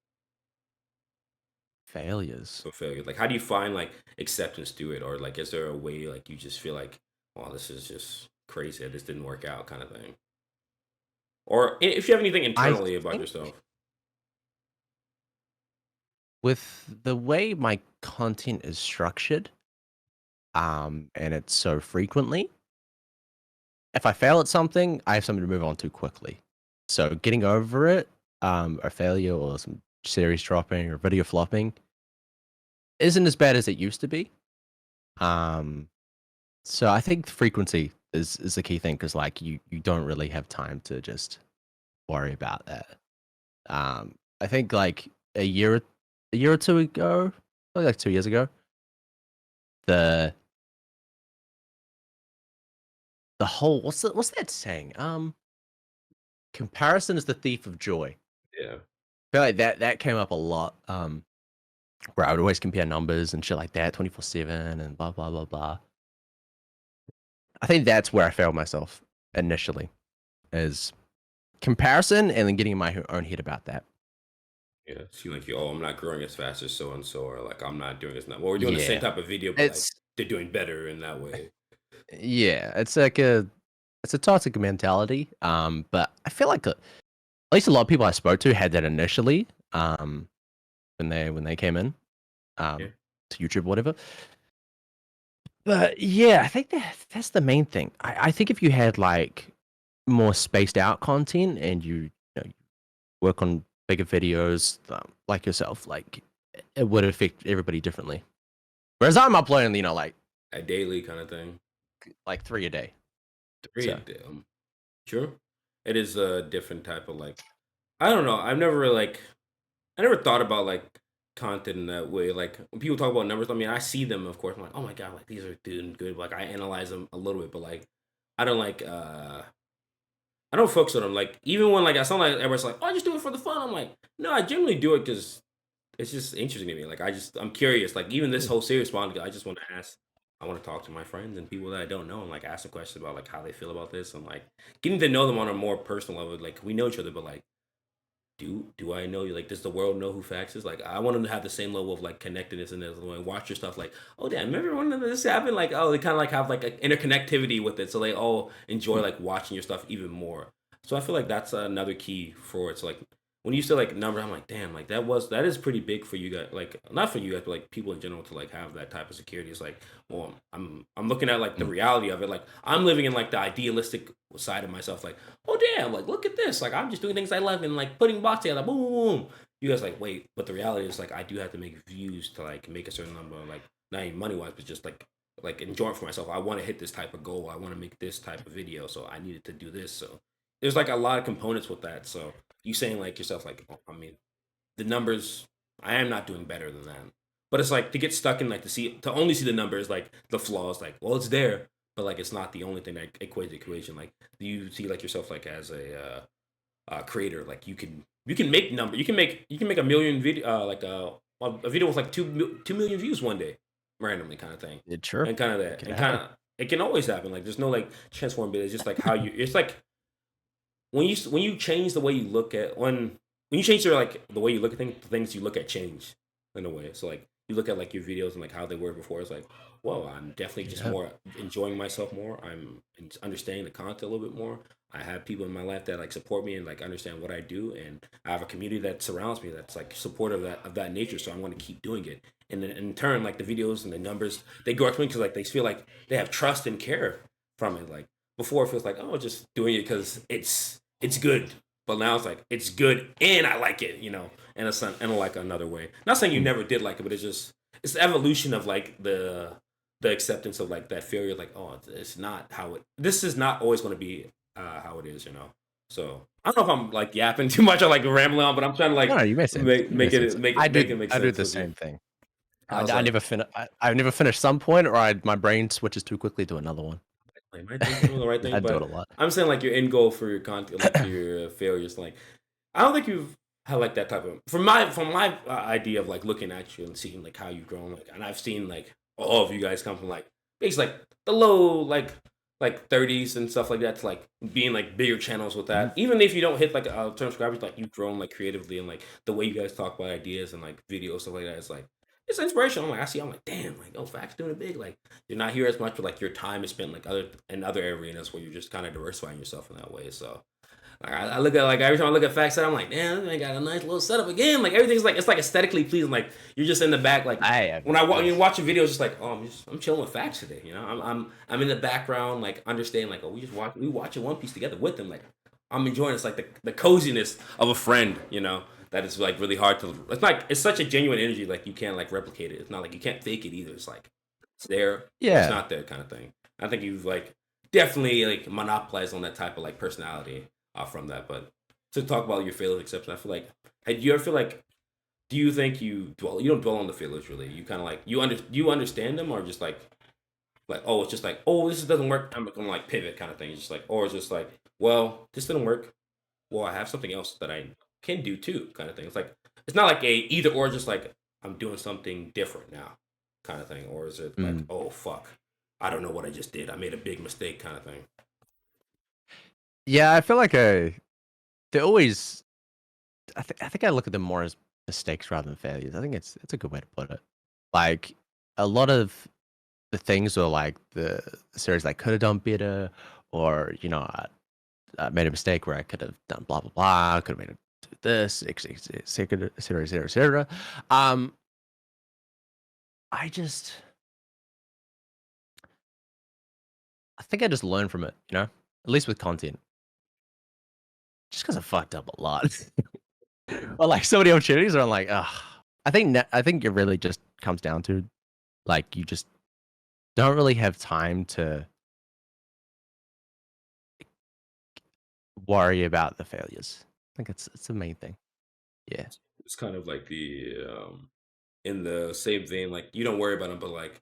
Failures. So failure. Like, how do you find like acceptance to it, or like is there a way like you just feel like, wow, this is just crazy, this didn't work out, kind of thing? Or if you have anything internally about yourself. With the way my content is structured, and it's so frequently, if I fail at something, I have something to move on to quickly. So getting over it, a failure or some series dropping or video flopping, isn't as bad as it used to be. So I think frequency is the key thing because like you don't really have time to just worry about that. I think like a year or two ago, probably like 2 years ago, the the whole what's that saying? Comparison is the thief of joy. Yeah. I feel like that came up a lot. Where I would always compare numbers and shit like that, 24/7 and blah blah blah blah. I think that's where I failed myself initially, is comparison and then getting in my own head about that. Yeah. Seem like oh, I'm not growing as fast as so and so, or like I'm not doing as not. Well, we're doing the same Yeah, type of video, but like it's they're doing better in that way. yeah, it's like it's a toxic mentality. But I feel like at least a lot of people I spoke to had that initially. When they came in, Yeah. to YouTube, or whatever. But yeah, I think that's the main thing. I think if you had like more spaced out content and you work on bigger videos, like yourself, like it would affect everybody differently. Whereas I'm uploading, A daily kind of thing. like 3 a day. Three. So True. It is a different type of like. I don't know. I've never really, like. I never thought about like content in that way. Like when people talk about numbers, I mean, I see them, of course. I'm like, oh my god, like these are doing good. Like I analyze them a little bit, but like I don't like. I don't focus on them. Like even when like I sound like everyone's like, oh, I just do it for the fun. I'm like, no, I generally do it because it's just interesting to me. Like I'm curious. Like even this whole series manga, I just want to ask. I want to talk to my friends and people that I don't know and like ask them questions about like how they feel about this and like getting to know them on a more personal level. Like we know each other, but like do I know you? Like, does the world know who Fax is? Like, I want them to have the same level of like connectedness in this and watch your stuff. Like, oh damn, remember when this happened? Like, oh, they kind of like have like an interconnectivity with it, so they all enjoy like watching your stuff even more. So I feel like that's another key for it. So like when you say like number, I'm like, damn, like that is pretty big for you guys. Like not for you guys, but like people in general to like have that type of security. It's like, well, I'm looking at like the reality of it. Like I'm living in like the idealistic side of myself. Like, oh damn, like look at this. Like I'm just doing things I love and like putting bots together. Boom, boom, boom. You guys like wait, but the reality is like I do have to make views to like make a certain number, like not even money wise, but just like enjoying for myself. I want to hit this type of goal. I want to make this type of video, so I needed to do this. So there's like a lot of components with that. So you saying like yourself, like I mean, the numbers. I am not doing better than that. But it's like to get stuck in like to only see the numbers, like the flaws. Like well, it's there, but like it's not the only thing that equates the equation. Like do you see like yourself like as a creator? Like you can make number. You can make a million video like a video with like 2 million views one day, randomly kind of thing, it sure and kind of that, can and kind happen. of it can always happen. Like there's no like transform, but it's just like how you. It's like when you change the way you look at when you change your like the way you look at things, the things you look at change in a way. So like you look at like your videos and like how they were before. It's like, whoa, I'm definitely just Yeah. more enjoying myself more. I'm understanding the content a little bit more. I have people in my life that like support me and like understand what I do, and I have a community that surrounds me that's like supportive of that nature. So I want to keep doing it. And then in turn, like the videos and the numbers, they go up to me because like they feel like they have trust and care from it. Like before, it feels like oh, just doing it because it's good. But now it's like it's good and I like it, in a sense, in like another way. Not saying you Mm. never did like it, but it's the evolution of like the acceptance of like that failure. Like oh, it's not how it. This is not always going to be how it is. So I don't know if I'm like yapping too much or like rambling on, but I'm trying to No, like no, you made sense. make You made sense. make it make I do sense the with you. same thing. I was I like, never finish. I never finish some point, or my brain switches too quickly to another one. am I thinking of the right I thing? do it a But lot. I'm saying like your end goal for your content, like your failures, like I don't think you've had like that type of from my idea of like looking at you and seeing like how you've grown, like, and I've seen like all of you guys come from like basically like the low like 30s and stuff like that to like being like bigger channels with Mhm. that. Even if you don't hit like a term subscribers, like you've grown like creatively and like the way you guys talk about ideas and like videos stuff like that. It's like it's inspirational. I'm like, damn, like oh, Facts doing it big. Like you're not here as much, but like your time is spent like other arenas where you're just kind of diversifying yourself in that way. So like I look at like every time I look at Facts, I'm like, damn, they got a nice little setup again. Like everything's like it's like aesthetically pleasing. Like you're just in the back. Like when you watch a video, it's just like, oh, I'm chilling with Facts today. I'm in the background, like understanding, like oh, we watching One Piece together with them. Like I'm enjoying it. It's like the coziness of a friend. That is like really hard to. It's like it's such a genuine energy. Like you can't like replicate it. It's not like you can't fake it either. It's like it's there, or it's Yeah, not there kind of thing. I think you've like definitely like monopolized on that type of like personality from that. But to talk about your failures, exception, I feel like, do you ever feel like, do you think you dwell? You don't dwell on the failures really. You kind of like you understand them, or just like oh, it's just like oh, this doesn't work. I'm gonna like pivot kind of thing. It's just like or it's just like well, this didn't work. Well, I have something else that I can do too, kind of thing. It's like it's not like a either or, just like I'm doing something different now, kind of thing. Or is it like, Mm. oh fuck, I don't know what I just did. I made a big mistake, kind of thing. Yeah, I feel like they always. I think I look at them more as mistakes rather than failures. I think it's a good way to put it. Like a lot of the things are like the series I could have done better, or I made a mistake where I could have done blah blah blah. I could have made it do this, etc. etc. etc. etc. Um, I just I think I just learn from it. At least with content, just because I fucked up a lot. Or like so many opportunities are like, ugh. I think it really just comes down to like you just don't really have time to worry about the failures. I think it's the main thing. Yeah. It's kind of like in the same vein, like you don't worry about them, but like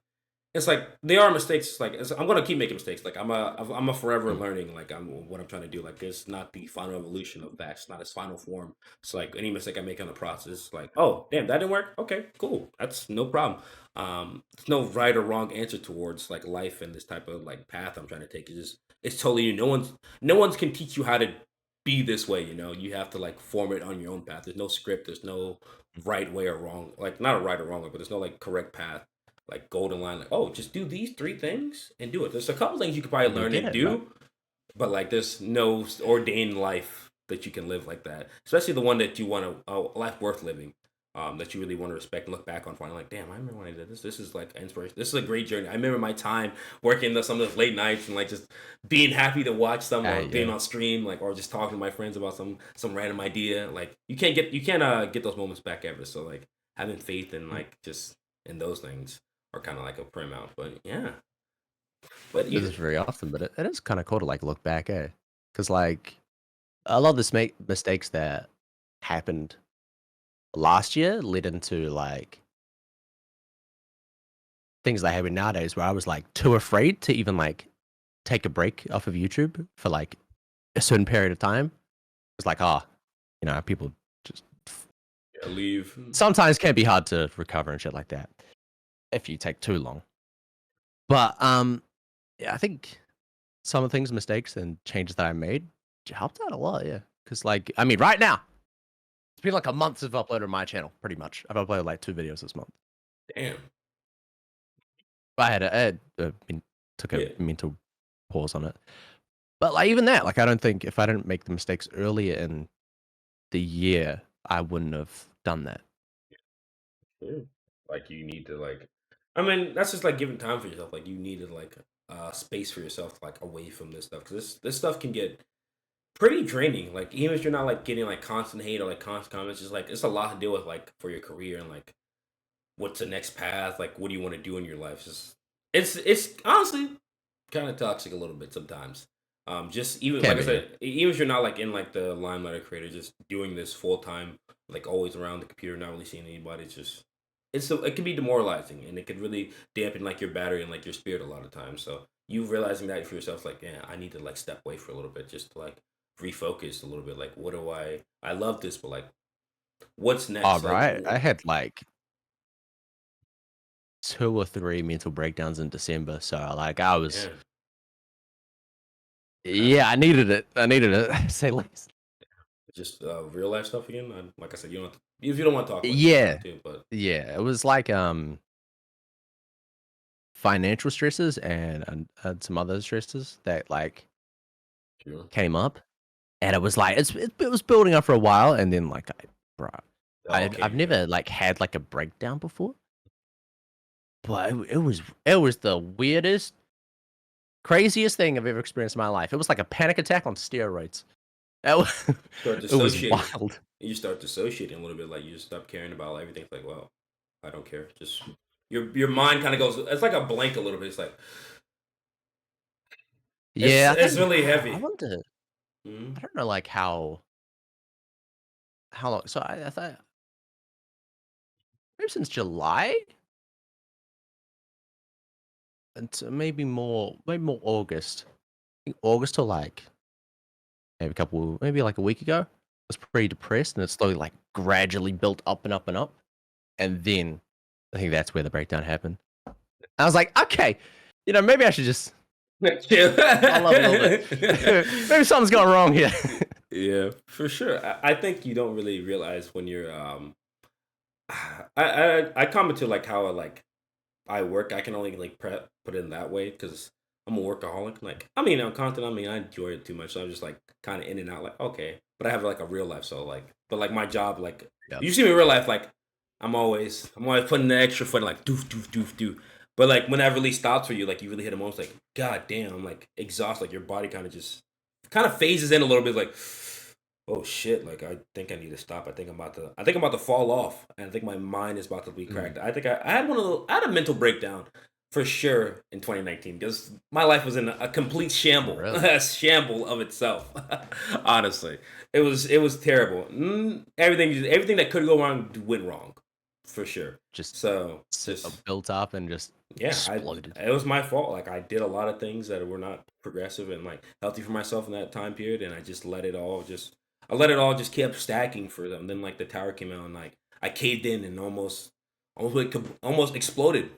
it's like they are mistakes. Like I'm gonna keep making mistakes. Like I'm a forever Mm. learning. Like I'm what I'm trying to do. Like it's not the final evolution of that. It's not its final form. It's like any mistake I make on the process. Like oh damn that didn't work. Okay cool. That's no problem. There's no right or wrong answer towards like life and this type of like path I'm trying to take. It's totally you. No one's can teach you how to be this way. You have to like form it on your own path. There's no script. There's no right way or wrong. Like not a right or wrong way, but there's no like correct path like golden line, like, oh, just do these three things and do it. There's a couple things you could probably And you learn get and it, right? do, but like there's no ordained life that you can live like that. Especially the one that you want to, a life worth living, that you really want to respect and look back on. Finally, like, damn, I remember when I did this. This is like inspiration. This is a great journey. I remember my time working some of those late nights and like just being happy to watch some or being Yeah. on stream, like or just talking to my friends about some random idea. Like you can't get those moments back ever. So like having faith in Mm. like just in those things are kind of like a prim out. But yeah, but This you is very often, but it is kind of cool to like look back at, because like a lot of the mistakes that happened last year led into like things that happen nowadays where I was like too afraid to even like take a break off of YouTube for like a certain period of time. It's like, people just leave. sometimes can be hard to recover and shit like that if you take too long. But yeah, I think some of the things, mistakes and changes that I made helped out a lot. Yeah, because like I mean, right now it's been like a month since I've uploaded my channel. Pretty much, I've uploaded like 2 videos this month. Damn. I took a Yeah. mental pause on it. But like even that, like I don't think if I didn't make the mistakes earlier in the year, I wouldn't have done that. Sure. Like you need to like. I mean, that's just like giving time for yourself. Like you needed like space for yourself, like away from this stuff, because this stuff can get pretty draining. Like even if you're not like getting like constant hate or like constant comments, just like it's a lot to deal with like for your career and like what's the next path? Like, what do you want to do in your life? It's honestly kind of toxic a little bit sometimes. Just even Can like I be, yeah. said, even if you're not like in like the limelight of creator, just doing this full time, like always around the computer, not really seeing anybody. It can be demoralizing and it could really dampen like your battery and like your spirit a lot of times. So you realizing that for yourself, like, yeah, I need to like step away for a little bit, just to like refocus a little bit. Like, what do I love this, but like, what's Oh, next? Like, right. I had like 2 or 3 mental breakdowns in December, so like I was, yeah. yeah, I needed it. I needed it. Say least. Just real life stuff again. Like I said, you don't have to, if you don't want to talk about it, that's fine Yeah, too. But yeah. It was like financial stresses and some other stresses that like sure. came up, and it was like it was building up for a while, and then like bro, Oh, okay, I've yeah. never like had like a breakdown before, but it was the weirdest, craziest thing I've ever experienced in my life. It was like a panic attack on steroids. That was, Start it was dissociating. wild. You start dissociating a little bit. Like you just stop caring about everything. It's like, well, I don't care. Just your mind kind of goes. It's like a blank a little bit. It's like Yeah, I It's think really I heavy. wonder. Mhm. I don't know, like how long. So I thought maybe since July until maybe more August. I think August to like maybe like a week ago. I was pretty depressed, and it slowly like gradually built up and up and up, and then I think that's where the breakdown happened. I was like, okay, maybe I should just Chill. I love a little bit. Maybe something's gone wrong here. Yeah, for sure. I think you don't really realize when you're I comment to like how I work. I can only like put it in that way because I'm a workaholic. Like I mean, I'm content. I mean, I enjoy it too much. So I'm just like kind of in and out. Like okay, but I have like a real life. So like, but like my job, like Yep. you see me in real life, like I'm always putting the extra foot, like doof doof doof doof. But like when that really stops for you, like you really hit a moment, like god damn, I'm like exhausted. Like your body kind of phases in a little bit, like oh shit, like I think I need to stop. I think I'm about to fall off. And I think my mind is about to be Mm, cracked. I think I had I had a mental breakdown for sure in 2019 because my life was in a complete shamble, really? a shamble of itself. Honestly, it was terrible. Everything that could go wrong went wrong, for sure. Just So just built up and just yeah, exploded. it was my fault. Like I did a lot of things that were not progressive and like healthy for myself in that time period, and I just let it all just kept stacking for them. Then like the tower came out, and like I caved in and almost exploded.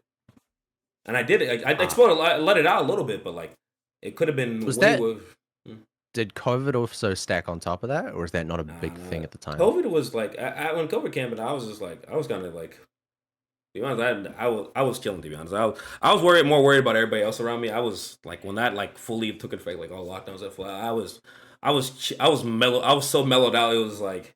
And I did it. I Ah, exploded. I let it out a little bit, but like it could have been was way that worse. Mm. did COVID also stack on top of that, or is that not a Nah, big thing nah. at the time? COVID was like when COVID came, but I was just like I was kind of like to be honest, I was chilling. To be honest, I was more worried about everybody else around me. I was like when that like fully took effect, like all lockdowns that fly. I was mellow. I was so mellowed out. It was like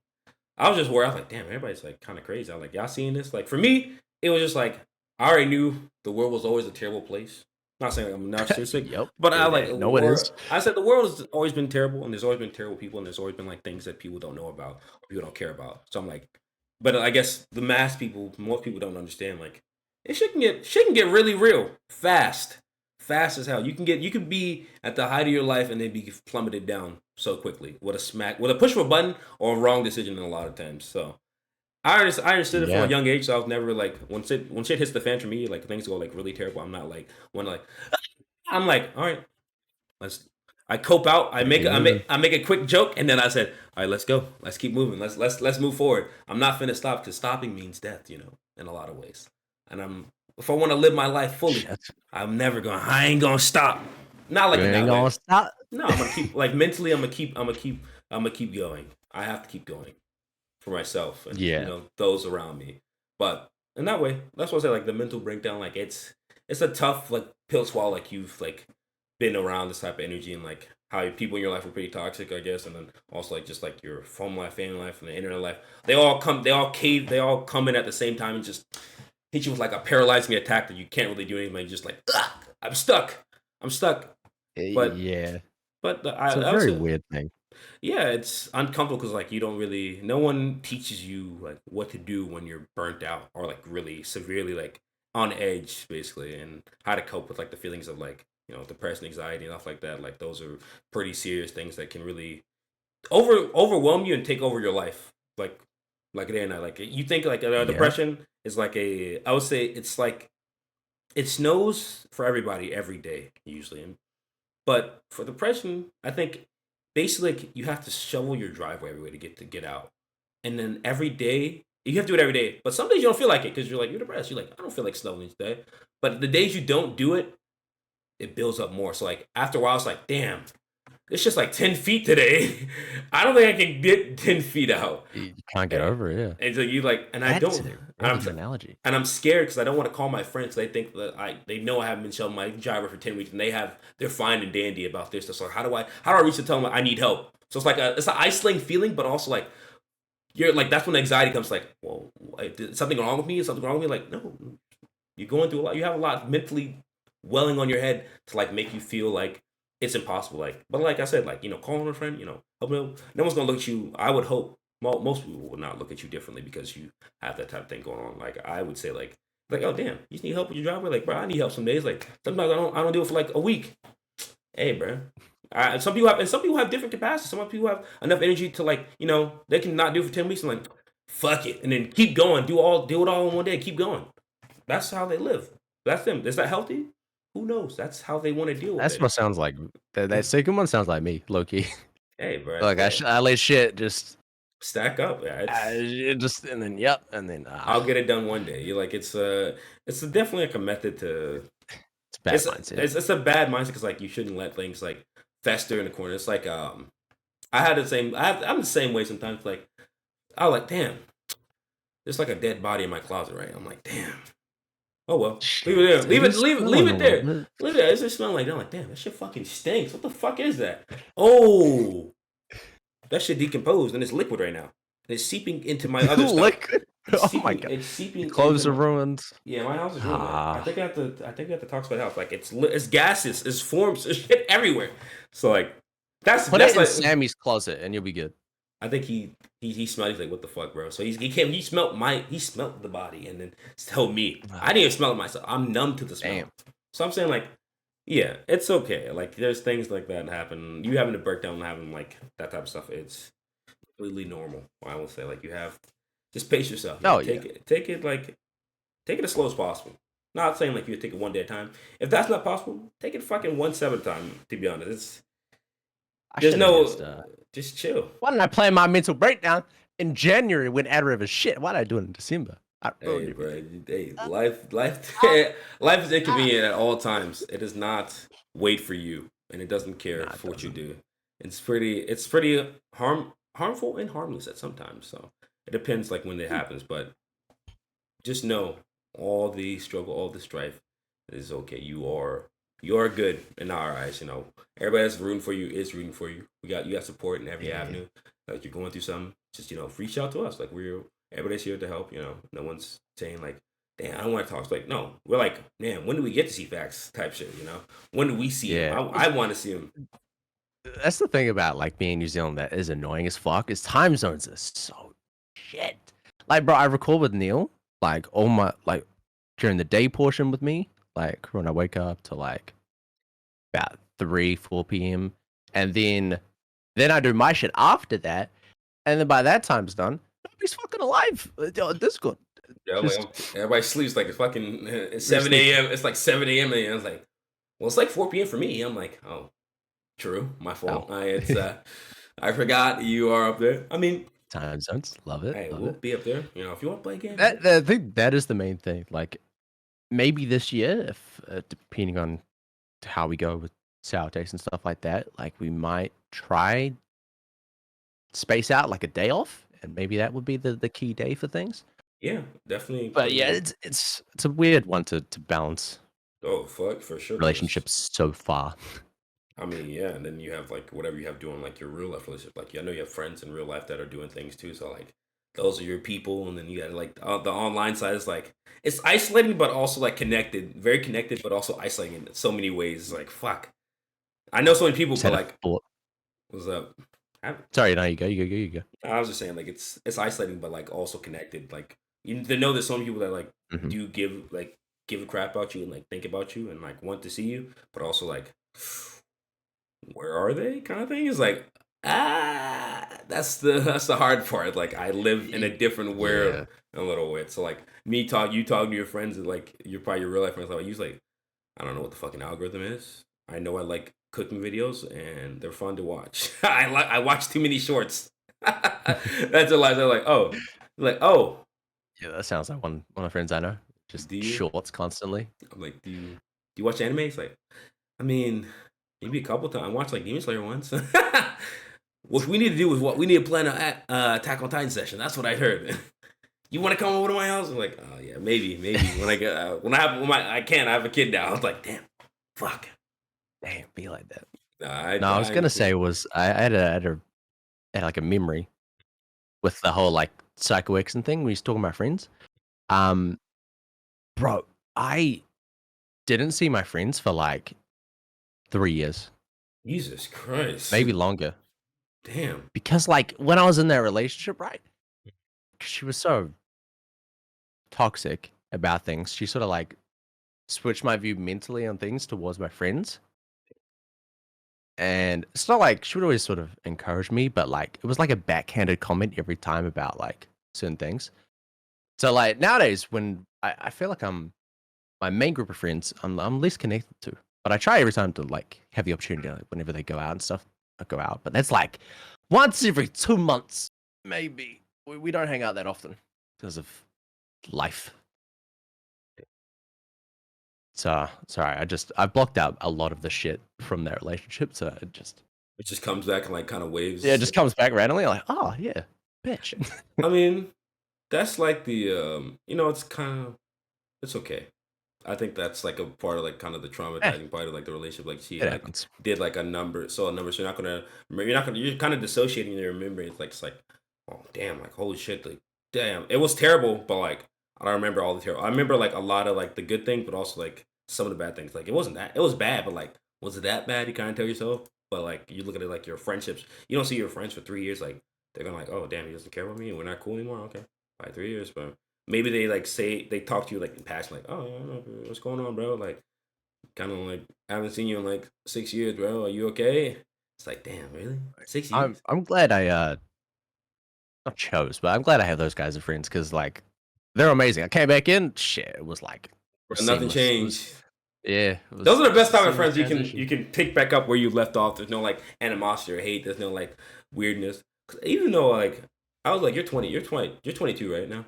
I was just worried. I was like, damn, everybody's like kind of crazy. I was like, y'all seeing this? Like for me, it was just like I already knew the world was always a terrible place. Not saying I'm narcissistic, Yep. but I like the No, it world. is. I said the world has always been terrible, and there's always been terrible people, and there's always been like things that people don't know about, or people don't care about. So I'm like, but I guess the most people don't understand. Like it shouldn't get really real fast as hell. You can be at the height of your life and then be plummeted down so quickly with a push of a button or a wrong decision a lot of times. So I understood it from a Yeah. young age. So I was never like when shit hits the fan for me, like things go like really terrible. I'm not like when like I'm like all right, let's. I cope out. I Gotta make keep I moving. make I make a quick joke, and then I said, "All right, let's go. Let's keep moving. Let's move forward. I'm not finna stop because stopping means death, in a lot of ways. And if I want to live my life fully, Shit. I ain't gonna stop. Not like You in ain't that way. gonna stop. No, I'm gonna keep like mentally. I'm gonna keep going. I have to keep going for myself and Yeah. those around me. But in that way, that's what I say. Like the mental breakdown, like it's a tough like pill swallow. Like you've like been around this type of energy and like how people in your life were pretty toxic, I guess, and then also like just like your home life, family life, and the internet life. They all come in at the same time and just hit you with like a paralyzing attack that you can't really do anything. Just like "Ugh, I'm stuck. But Yeah. It's a I would very say weird thing. yeah, it's uncomfortable because like you don't really, no one teaches you like what to do when you're burnt out or like really severely like on edge basically, and how to cope with like the feelings of like depression, anxiety, and stuff like that. Like those are pretty serious things that can really overwhelm you and take over your life. Like day and night. Like you think like Yeah. depression is like I would say it's like it snows for everybody every day usually, but for depression, I think basically like, you have to shovel your driveway every way to get out, and then every day you have to do it every day. But some days you don't feel like it because you're depressed. You're like I don't feel like snowing today. But the days you don't do it, it builds up more. So like after a while, it's like damn, it's just like 10 feet today. I don't think I can get 10 feet out. You can't get And, over it, yeah. and so you like, and I That's don't. a And really good analogy. I'm scared because I don't want to call my friends. They think that they know I haven't been showing my driver for 10 weeks, and they're fine and dandy about this. So how do I reach to tell them I need help? So it's like it's an isolating feeling, but also like you're like that's when the anxiety comes. Like, well, is something wrong with me? Is something wrong with me? Like, no, you're going through a lot. You have a lot mentally welling on your head to like make you feel like it's impossible. Like, but like I said, like calling a friend, help them. No one's gonna look at you. I would hope most people will not look at you differently because you have that type of thing going on. Like, I would say like oh damn, you need help with your driveway. Like, bro, I need help some days. Like sometimes I don't do it for like a week. Hey, bro. Some people have different capacities. Some people have enough energy to like, they can not do it for 10 weeks and like, fuck it, and then keep going, do it all in one day, keep going. That's how they live. That's them. Is that healthy? Who knows? That's how they want to deal with That's it. what sounds like. That second one sounds like me, low key. Hey, bro. Like I let shit just Stack up. Yeah, it just and then yep and then I'll get it done one day. You're like, it's definitely like a method to. it's a bad mindset. It's a bad mindset because like you shouldn't let things like fester in the corner. It's like I had the same. I'm the same way sometimes. Like I was like, damn, there's like a dead body in my closet, right? I'm like, damn. Oh well, leave it there. Leave it there. Leave it there. It's just smelling like that. I'm like, damn, that shit fucking stinks. What the fuck is that? Oh, that shit decomposed and it's liquid right now. And it's seeping into my other stuff. Liquid. Oh my god! It's seeping. Clothes are ruined. Yeah, my house is ruined. I think I have to talk about the house. Like it's gases, it's forms, it's shit everywhere. So like that's Put it in like Sammy's closet and you'll be good. I think he smelled. He's like, what the fuck, bro? So he smelled the body and then told me. I didn't even smell it myself. I'm numb to the smell. Damn. So I'm saying like, yeah, it's okay. Like there's things like that happen. You having a breakdown, having like that type of stuff. It's completely normal. I will say like you have just pace yourself. Take it as slow as possible. Not saying like you take it one day at a time. If that's not possible, take it fucking 1 step at a time. To be honest, just chill. Why didn't I plan my mental breakdown in January when Ad River shit? Why did I do it in December? Hey, bro. Hey, life is inconvenient at all times. It does not wait for you, and it doesn't care for what you do. It's pretty harmful and harmless at sometimes. So it depends like when it happens, but just know all the struggle, all the strife is okay. You are good in our eyes. Everybody that's rooting for you is rooting for you. You got support in every avenue. Like you're going through something, just reach out to us. Like everybody's here to help. No one's saying like, damn, I don't want to talk. It's like, no, we're like, man, when do we get to see facts type shit? When do we see him? I want to see him. That's the thing about like being in New Zealand that is annoying as fuck. Is time zones are so shit. Like, bro, I record with Neil like all my like during the day portion with me, like when I wake up to like about 3-4 p.m. and then I do my shit after that, and then by that time's done, nobody's fucking alive. Discord. Yeah, everybody sleeps like it's fucking 7 a.m. It's like 7 a.m. and I was like, well, it's like 4 p.m. for me. I'm like, oh, true, my fault. Oh. I forgot you are up there. I mean, time zones, love it. Hey, we'll be up there. If you want to play a game. I think that is the main thing. Like, maybe this year, if depending on how we go with sour taste and stuff like that, like we might try space out like a day off, and maybe that would be the key day for things. Yeah, definitely. But yeah, it's a weird one to balance. Oh fuck, for sure. Relationships so far. I mean, yeah, and then you have like whatever you have doing like your real life relationship. Like I know you have friends in real life that are doing things too. So like those are your people, and then you got like the online side is like it's isolating but also like connected, very connected but also isolating in so many ways. It's like fuck. I know so many people, but like, what's up? Sorry, no, you go. I was just saying like it's isolating but like also connected. Like they know there's so many people that like do give a crap about you and like think about you and like want to see you, but also like where are they kind of thing. Is like that's the hard part. Like I live in a different world in a little bit. So like you talking to your friends and like you're probably your real life friends. Like you like I don't know what the fucking algorithm is. I know I like cooking videos and they're fun to watch. I watch too many shorts. That's a lie. They're like oh. Yeah, that sounds like one of the friends I know. Just shorts constantly. I'm like, do you watch anime? It's like, I mean, maybe a couple times. I watched like Demon Slayer once. What we need to do is we need to plan a Attack on Titan session. That's what I heard. You want to come over to my house? I'm like, oh yeah, maybe when I get I have a kid now. I was like, damn, fuck, damn, be like that. I was gonna say was I had like a memory with the whole like Psycho X and thing when he's talking about friends. Bro, I didn't see my friends for like 3 years. Jesus Christ. Maybe longer. Damn. Because like when I was in that relationship, right? She was so toxic about things. She sort of like switched my view mentally on things towards my friends. And it's not like she would always sort of encourage me, but like it was like a backhanded comment every time about like certain things. So like nowadays, when I feel like my main group of friends, I'm least connected to, but I try every time to like have the opportunity, like, whenever they go out and stuff, I go out. But that's like once every 2 months, maybe. We don't hang out that often because of life. So sorry, I blocked out a lot of the shit from that relationship. So it just comes back and like kind of waves. Yeah, it just comes back randomly. Like, oh yeah, bitch. I mean, that's like the it's okay. I think that's like a part of like kind of the traumatizing part of like the relationship. Like she It like happens. did like a number, saw a number. So you're kind of dissociating your memory. It's like, oh damn, like holy shit, like damn, it was terrible. But like I don't remember all the terrible. I remember like a lot of like the good things, but also like some of the bad things. Like it was bad, but like was it that bad? You kind of tell yourself. But like you look at it like your friendships. You don't see your friends for 3 years. Like they're gonna like, oh damn, he doesn't care about me, and we're not cool anymore. Okay, by 3 years, but maybe they like say they talk to you like in passion, like, oh, yeah, what's going on, bro? Like, kind of like I haven't seen you in like 6 years, bro. Are you okay? It's like, damn, really? 6 years? I'm glad I not chose, but I'm glad I have those guys as friends because like they're amazing. I came back in, shit, it was like Bro, nothing seamless. It was changed. yeah, it Those was are the best just a type of seamless friends transition. you can pick back up where you left off. There's no like animosity or hate. There's no like weirdness. 'Cause even though like I was like, you're 22 right now.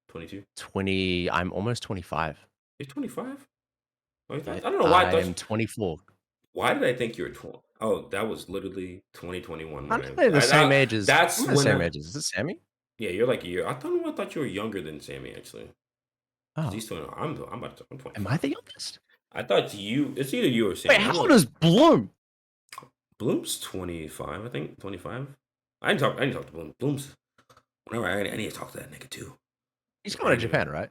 22. 20. I'm almost 25. You're 25. I Right? don't know why I I thought. am 24. Why did I think you were 20? Oh, that was literally 2021 I'm when not the same age as. that's I'm not the when same I, age as. Is this Sammy? yeah, you're like a year. I thought you were younger than Sammy actually. Cause Oh, he's 20. I'm am I 25. the youngest? I thought it's either you or Wait, Sammy. I'm how old like is Bloom? Bloom's 25, I think 25. I didn't talk to Bloom. Bloom's whenever I need to talk to that nigga too. He's coming to Remind me. Japan, right?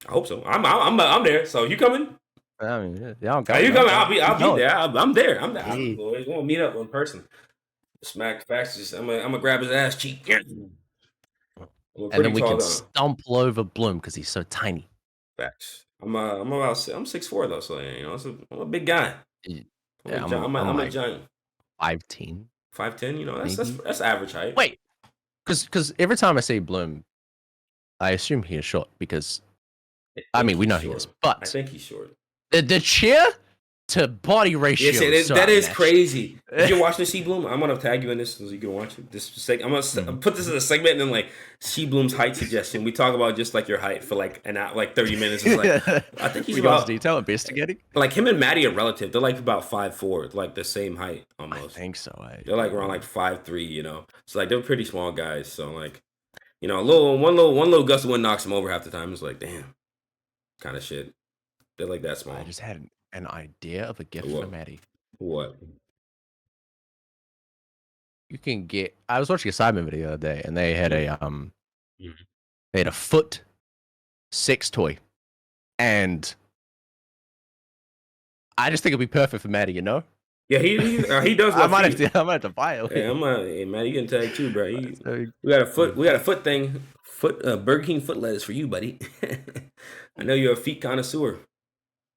I hope so. I'm there. So you coming? I mean, yeah, I'm Are you going. I'm coming? going. I'm I'll be going. there. I'm there. I'm there. Hey. We're gonna meet up in person. Smack facts. I'm gonna grab his ass cheek. I'm a And then pretty we tall can guy. stumble over Bloom because he's so tiny. Facts. I'm 6'4" though, so I'm a big guy. Yeah, I'm I'm a like giant. 5'10", 5'10", maybe. that's average height. Wait, because every time I see Bloom, I assume he is short because I I think mean we he's know he is, short. I but think he's short. the cheer to body Yes, ratio is so that is unmatched. crazy. If you're watching Sea Bloom, I'm gonna tag you in this so you can watch it. I'm gonna put this as a segment and then like Sea Bloom's height suggestion. We talk about just like your height for like an hour, like 30 minutes. It's like I think he's we go into about detail investigating. like him and Maddie are relative. They're like about 5'4", like the same height I almost. think so. They're like around like 5'3", So like they're pretty small guys. So like, a one little gust of wind knocks them over half the time. It's like, damn, kind of shit. They're like that small. I just had an idea of a gift for What? Maddie. What? You can get. I was watching a Simon video the other day, and they had Mhm. a foot sex toy, and I just think it'd be perfect for Maddie. Yeah, he does I love might have feet. to. I might have to buy it. Hey, hey man, you getting tagged too, bro. So, We got a foot thing. Burger King foot lettuce for you, buddy. I know you're a feet connoisseur.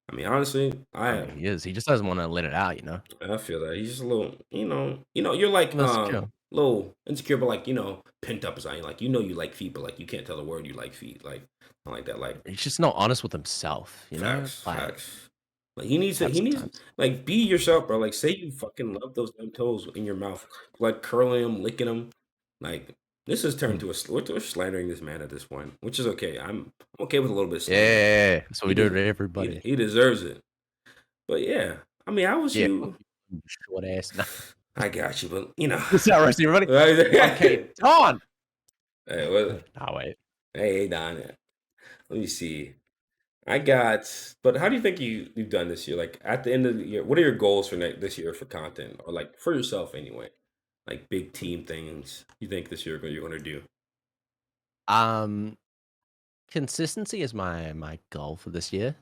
I mean, honestly, I mean, he is. He just doesn't want to let it out. I feel that he's just a little, you're like That's true. little insecure, but like pent up inside. Like you like feet, but like you can't tell the word you like feet. Like I like that. Like He's just not honest with himself. facts, Like facts. Like he needs to that sometimes. like be yourself, bro. Like say you fucking love those damn toes in your mouth, like curling them, licking them. Like this has turned to we're slandering this man at this point, which is okay. I'm okay with a little bit of slander. Yeah, so we He do it des- to everybody. he deserves it. But yeah, I mean, I was Yeah, you. short ass. No. I got you, but This is how roast everybody. Okay, Okay. Don. Hey, what? Oh wait. Hey, Don. Let me see. But how do you think you've done this year? Like at the end of the year, what are your goals for this year for content, or like for yourself anyway? Like big team things you think this year you're gonna do? Um, Consistency is my goal for this year,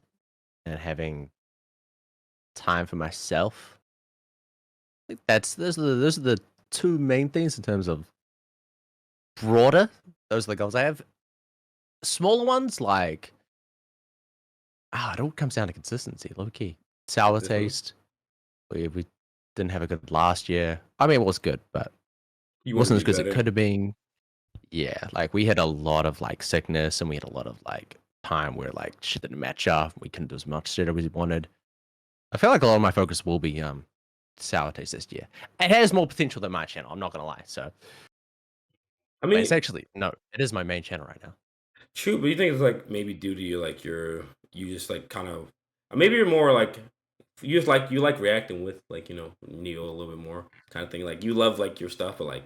and having time for myself. I think those are the two main things in terms of broader. Those are the goals I have. Smaller ones like it all comes down to consistency, low key. Sour This one? taste. We Didn't have a good last year. I mean, it was good, but it You want to wasn't as be good as it better. could have been. Yeah, like we had a lot of like sickness, and we had a lot of like time where like shit didn't match up. We couldn't do as much shit as we wanted. I feel like a lot of my focus will be sour taste this year. It has more potential than my channel. I'm not gonna lie. So, I but it's mean, actually no, it is my main channel right now. true, but you think it's like maybe due to you like you just like kind of maybe you're more like you like reacting with like Neo a little bit more kind of thing. Like you love like your stuff, but like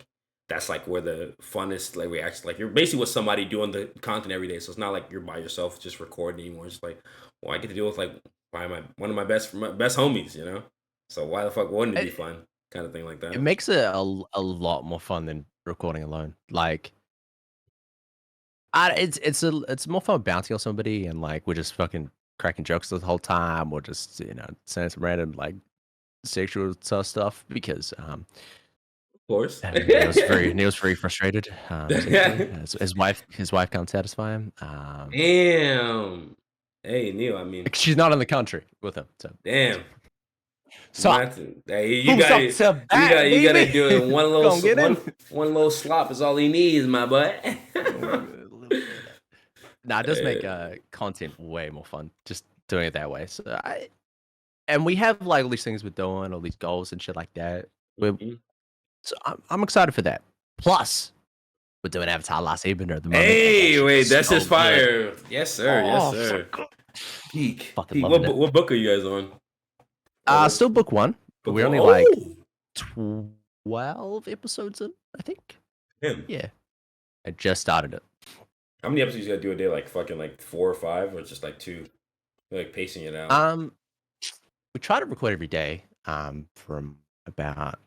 that's like where the funnest like reaction. Like you're basically with somebody doing the content every day, so it's not like you're by yourself just recording anymore. It's like, well, I get to deal with like one of my best homies, you know. So why the fuck wouldn't it be It, fun? Kind of thing like it that. makes it a lot more fun than recording alone. Like, it's more fun bouncing on somebody and like we're just fucking cracking jokes the whole time, or just saying some random like sexual stuff because Of course. Neil's very frustrated sexually. His wife can't satisfy him. Damn. Hey Neil, I mean, She's not in the country with him. So damn. You so might have to, hey, you who's got up it. to bat, You got to baby? do it. One little Gonna get in. one little slop is all he needs, my boy. Nah, it does make content way more fun just doing it that way. And we have like all these things we're doing, all these goals and shit like that. Mhm. So I'm excited for that. Plus, we're doing Avatar Last Airbender at the moment, and that Hey, shit wait, is that's so just good. fire. Yes, sir. Yes, Oh, so sir. good. Peak. Fucking Peak. loving it. What book are you guys on? Or what Still book one. book We're one? only like Oh, 12 episodes in, I think. him. Yeah, I just started it. How many episodes you gotta do a day? Like fucking like 4 or 5, or just like two? You're like pacing it out. Um, we try to record every day. From about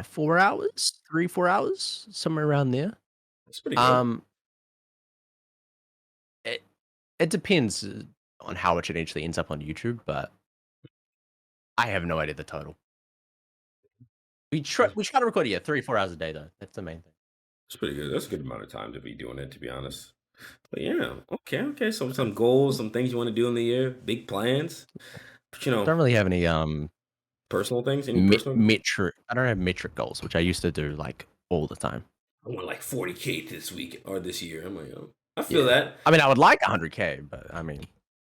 4 hours, 3-4 hours, somewhere around there. That's pretty good. Um, it it depends on how much it actually ends up on YouTube, but I have no idea the total. We try to record 3-4 hours a day though. That's the main thing. That's pretty good. That's a good amount of time to be doing it, to be honest. But yeah, okay, okay. So some goals, some things you want to do in the year, big plans. But Don't really have any personal things. Any personal? metric. I don't have metric goals, which I used to do like all the time. I want like 40K this week or this year. I'm like, oh, I feel Yeah, that. I mean, I would like 100K, but I mean,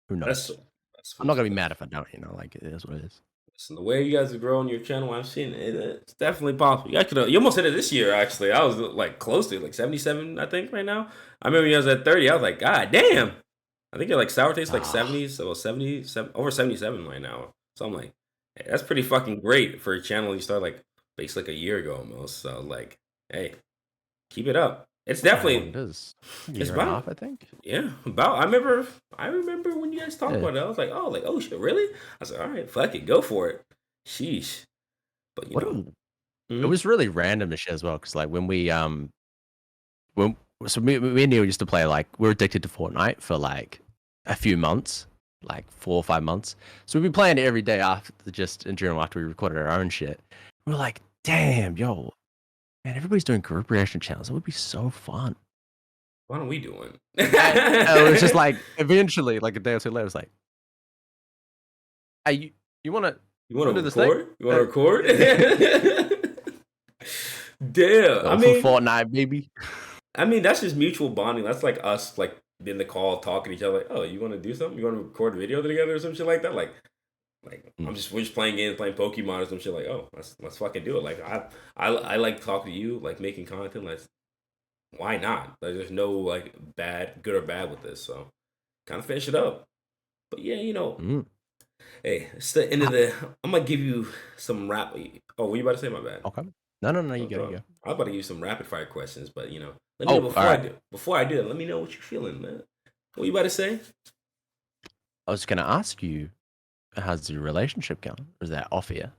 who That's knows? that's I'm not sweet. gonna be mad if I don't. Like it is what it is. Listen, the way you guys are growing your channel, I've seen it. It's definitely possible. You guys could you almost hit it this year. Actually, I was like close to it, like 77, I think, right now. I remember when you guys at 30. I was like, God damn. I think you're like sour taste like Ah, 70, so 77 over 77 right now. So I'm like, hey, that's pretty fucking great for a channel you started like basically like a year ago almost. So like, hey, keep it up. It's I don't know what definitely it is. A it's year and a about half, I think. yeah, about I remember when you guys talked Yeah. about it. I was like, oh shit, really? I said, all right, fuck it, go for it. Sheesh. But What it mhm. was really random and shit as well, because like when so me and Neil used to play, like we're addicted to Fortnite for like a few months, like 4 or 5 months. So we've been playing it every day after just in general after we recorded our own shit. We're like, damn, yo, man, everybody's doing group reaction channels. It would be so fun. What are we doing? And it was just like eventually, like a day or two later, it was like, hey, you wanna You want to do this thing? record? You want to record? Yeah. Damn. Going for Fortnite, baby. I mean, that's just mutual bonding. That's like us, like in the call talking to each other. Like, oh, you want to do something? You want to record a video together or some shit like that? Like Mm. we're just playing games, playing Pokemon or some shit. Like, oh, let's fucking do it. Like I like talking to you, like making content. Like, why not? Like, there's no like good or bad with this. So kind of finish it up. But yeah, Mm. hey, it's the end of the. I'm gonna give you some rap. Oh, what you about to say? My bad. Okay. No, I you was go, you go. about to give you some rapid fire questions, but let me know Oh, all right. before I do it. Let me know what you're feeling, man. What you about to say? I was gonna ask you, how's your relationship going? Or is that off here?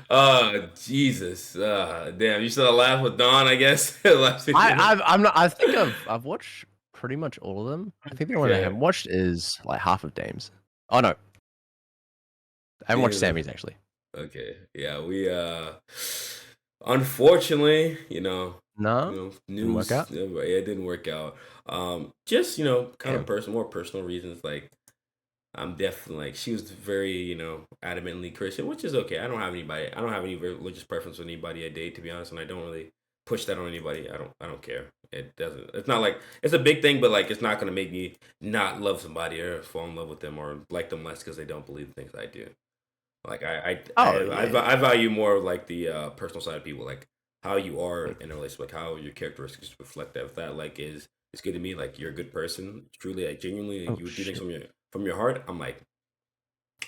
Oh Jesus! Damn, you still laugh with Don? I guess last video. I'm not. I think I've watched pretty much all of them. I think the only one I Okay, haven't watched is like half of Dame's. Oh no, I haven't watched damn. Sammy's actually. Okay, yeah, we unfortunately, No, didn't work news. out. It didn't work out. Just kind of Damn. more personal reasons. Like I'm definitely like she was very, adamantly Christian, which is okay. I don't have any religious preference with anybody I date, to be honest, and I don't really push that on anybody. I don't care. It doesn't. It's not like it's a big thing, but like it's not gonna make me not love somebody or fall in love with them or like them less because they don't believe the things I do. Like Oh yeah. I value more of like the personal side of people, like how you are Mm. in a relationship, like how your characteristics reflect that. If that like is good to me, like you're a good person, truly, like genuinely, like, Oh you would do things shit. from your heart. I'm like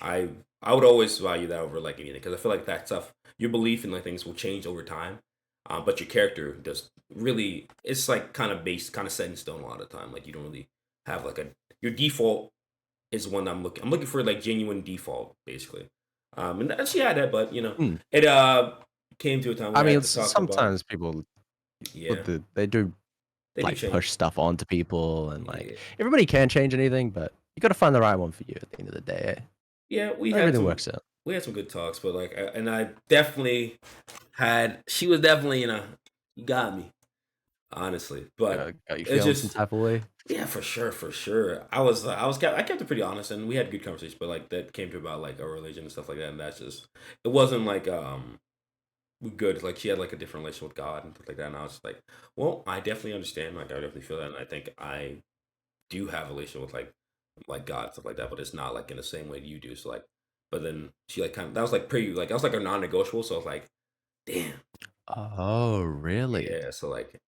I I would always value that over like anything because I feel like that stuff, your belief in like things will change over time, but your character does really. It's like kind of set in stone a lot of the time. Like you don't really have like a your default is one I'm looking. I'm looking for like genuine default basically. And she had that, but Hmm. it came to a time I where I mean, had to talk about. sometimes people Yeah, they do they do like change. push stuff onto people, and like Yeah, everybody can change anything, but you got to find the right one for you at the end of the day. Eh? yeah, Not everything works out. we had some good talks, but like, and I definitely had. She was definitely you got me honestly, but Got you it's feeling some just type of way. yeah, for sure. I kept it pretty honest, and we had good conversation, but like that came to about like our religion and stuff like that, and that's just it wasn't like good. Like she had like a different relationship with God and stuff like that, and I was just like, well, I definitely understand. Like I definitely feel that, and I think I do have a relationship with like God and stuff like that, but it's not like in the same way you do. So like, but then she like kind of that was like pretty like that was like a non-negotiable. So I was like, damn, Oh, really? yeah. So like,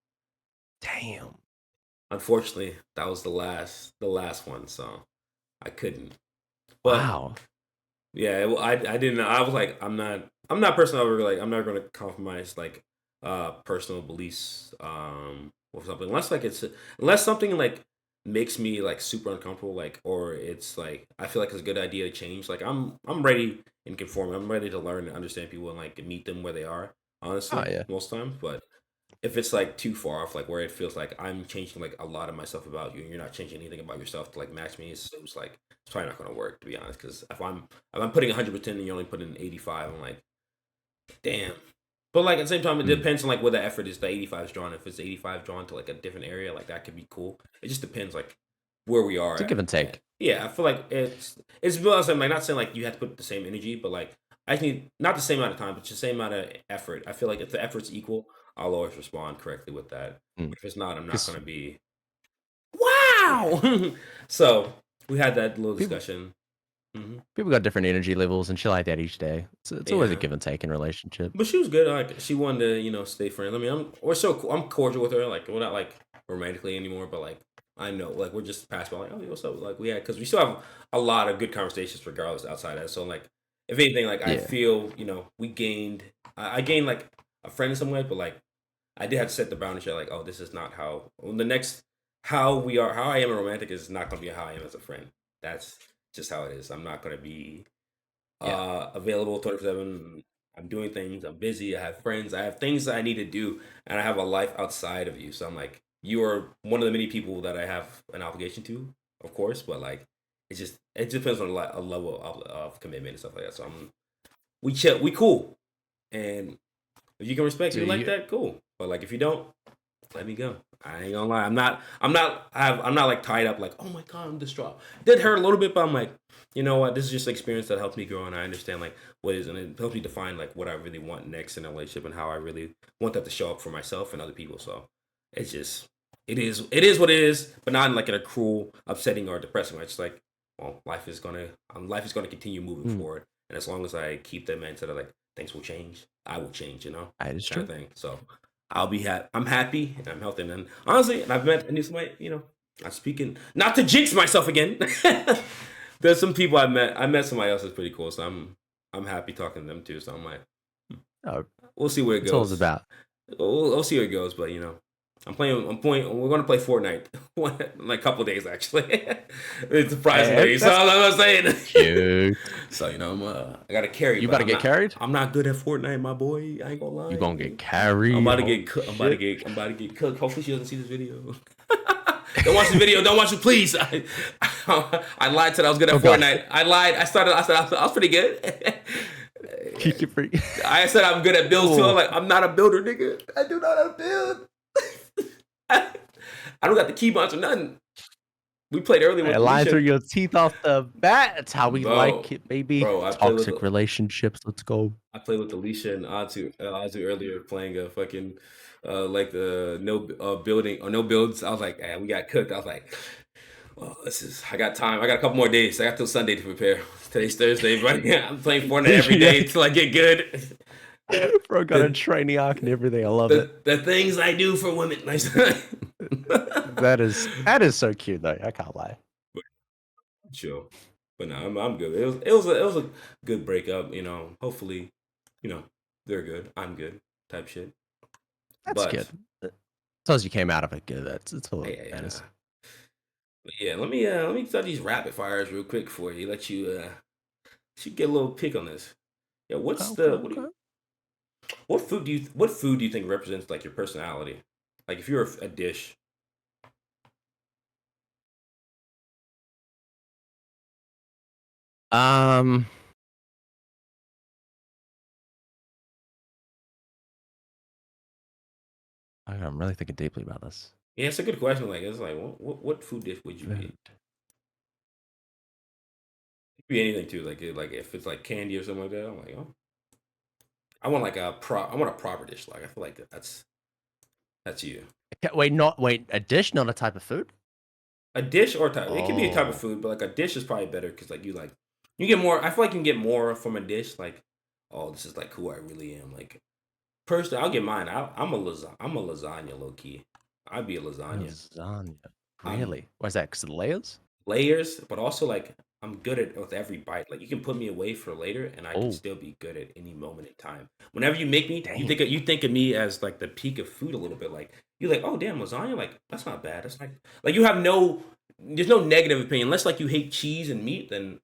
Damn. unfortunately, that was the last one. So I couldn't. But Wow. yeah, I didn't. I was like, I'm not person over like I'm not going to compromise like personal beliefs or something unless like it's unless something like makes me like super uncomfortable like or it's like I feel like it's a good idea to change. Like I'm ready and conform. I'm ready to learn and understand people and like meet them where they are. Oh Honestly, yeah. most times, but if it's like too far off, like where it feels like I'm changing like a lot of myself about you, and you're not changing anything about yourself to like match me, it's like it's probably not gonna work to be honest. Because if I'm putting 100% and you're only putting 85, I'm like, damn. But like at the same time, it Mm. depends on like where the effort is. The 85 is drawn. If it's 85 drawn to like a different area, like that could be cool. It just depends like where we are It's a at. give and take. Yeah, I feel like it's well, I'm like not saying like you have to put the same energy, but like I need not the same amount of time, but just the same amount of effort. I feel like if the effort's equal, I'll always respond correctly with that. Mm. But if it's not, I'm not 'Cause gonna be yeah. wow. So we had that little people discussion. Hmm. people got different energy levels and shit like that each day. It's always a Yeah. give and take in relationship. But she was good. Like she wanted to, stay friends. I mean, I'm cordial with her. Like we're not like romantically anymore, but like I know, like we're just past about like, oh, what's up? Like we had because we still have a lot of good conversations regardless outside of that. So like, if anything, like I Yeah. feel, we gained. I gained like a friend in some way, but like I did have to set the boundary. Like, oh, this is not how the next how I am a romantic is not going to be how I am as a friend. That's just how it is. I'm not going to be Yeah. available 24/7. I'm doing things. I'm busy. I have friends. I have things that I need to do, and I have a life outside of you. So I'm like, you are one of the many people that I have an obligation to, of course. But like, it depends on a level of commitment and stuff like that. So we chill, we cool, and if you can respect So me like you that, cool. But like, if you don't, let me go. I ain't gonna lie. I'm not like tied up. Like, oh my god, I'm distraught. Did hurt a little bit, but I'm like, you know what? This is just an experience that helps me grow, and I understand like what is, and it helps me define like what I really want next in a relationship and how I really want that to show up for myself and other people. So it's just, it is what it is, but not in like in a cruel, upsetting, or depressing way. It's like, well, life is gonna continue moving mm, forward, and as long as I keep that mindset of like things will change, I will change. that is Kind of true. thing. So I'm happy and I'm healthy. And honestly, and I've met a new somebody, I'm speaking not to jinx myself again. There's some people I met somebody else that's pretty cool. So I'm happy talking to them too. So I'm like, Oh, we'll see where it that's all it's goes. about. We'll see where it goes. But I'm playing. We're gonna play Fortnite in like a couple days actually. It's surprisingly. So That's I'm saying. cute. So I got to carry, You but about to get carried? I'm not good at Fortnite, my boy. I ain't gonna You lie. gonna get carried? Holy shit. I'm about to get cooked. Hopefully she doesn't see this video. Don't watch the video. Don't watch it, please. I lied. Said I was good at Oh gosh. Fortnite. I lied. I started. I said I was pretty good. You're pretty- I said I'm good at builds too. I'm Oh, like I'm not a builder, nigga. I do not have build. I don't got the keybinds or nothing. We played earlier with Lying through Alicia. your teeth off the bat. That's how we like it, baby. Bro, Toxic relationships. Let's go. I played with Alicia and Atu earlier playing a fucking like the building or no builds. I was like, man, we got cooked. I was like, well, I got time. I got a couple more days. I got till Sunday to prepare. Today's Thursday, but yeah, I'm playing Fortnite every day until I get good. Bro, got a training arc and everything. I love it. The things I do for women. Nice. That is so cute though. I can't lie. Sure, but no, I'm good. It was a good breakup. You know, hopefully, you know, they're good. I'm good. Type shit. That's good. As long as you came out of it good, it's all yeah. Yeah, let me start these rapid fires real quick for you. Let you get a little pick on this. Yeah, what food do you think represents like your personality? Like if you're a dish. I'm really thinking deeply about this. Yeah, it's a good question. Like it's like what food dish would you eat? It could be anything too. Like if it's like candy or something like that. I'm like, oh, I want like I want a proper dish. Like I feel like that's you. Wait, a dish, not a type of food? A dish or type. It can be a type of food, but like a dish is probably better because you get more. I feel like you can get more from a dish. Like, oh, this is like who I really am. Like, personally, I'll get mine. I'm a lasagna, low key. I'd be a lasagna. Lasagna, really? Why's that? Because of the layers? Layers, but also like I'm good at with every bite. Like you can put me away for later, and I can still be good at any moment in time. Whenever you make me, you think of me as like the peak of food a little bit. Like you're like, oh damn, lasagna. Like that's not bad. That's like you have there's no negative opinion unless like you hate cheese and meat. Then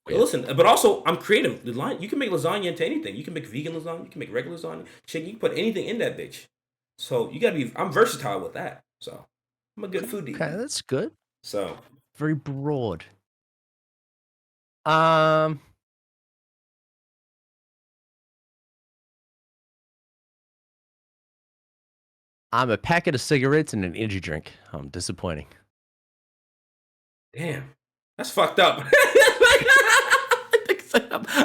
listen, but also I'm creative. You can make lasagna into anything. You can make vegan lasagna. You can make regular lasagna. Shit, you can put anything in that bitch. So you gotta be. I'm versatile with that. So I'm a good foodie. Okay, that's good. So very broad. I'm a packet of cigarettes and an energy drink. Disappointing. Damn, that's fucked up.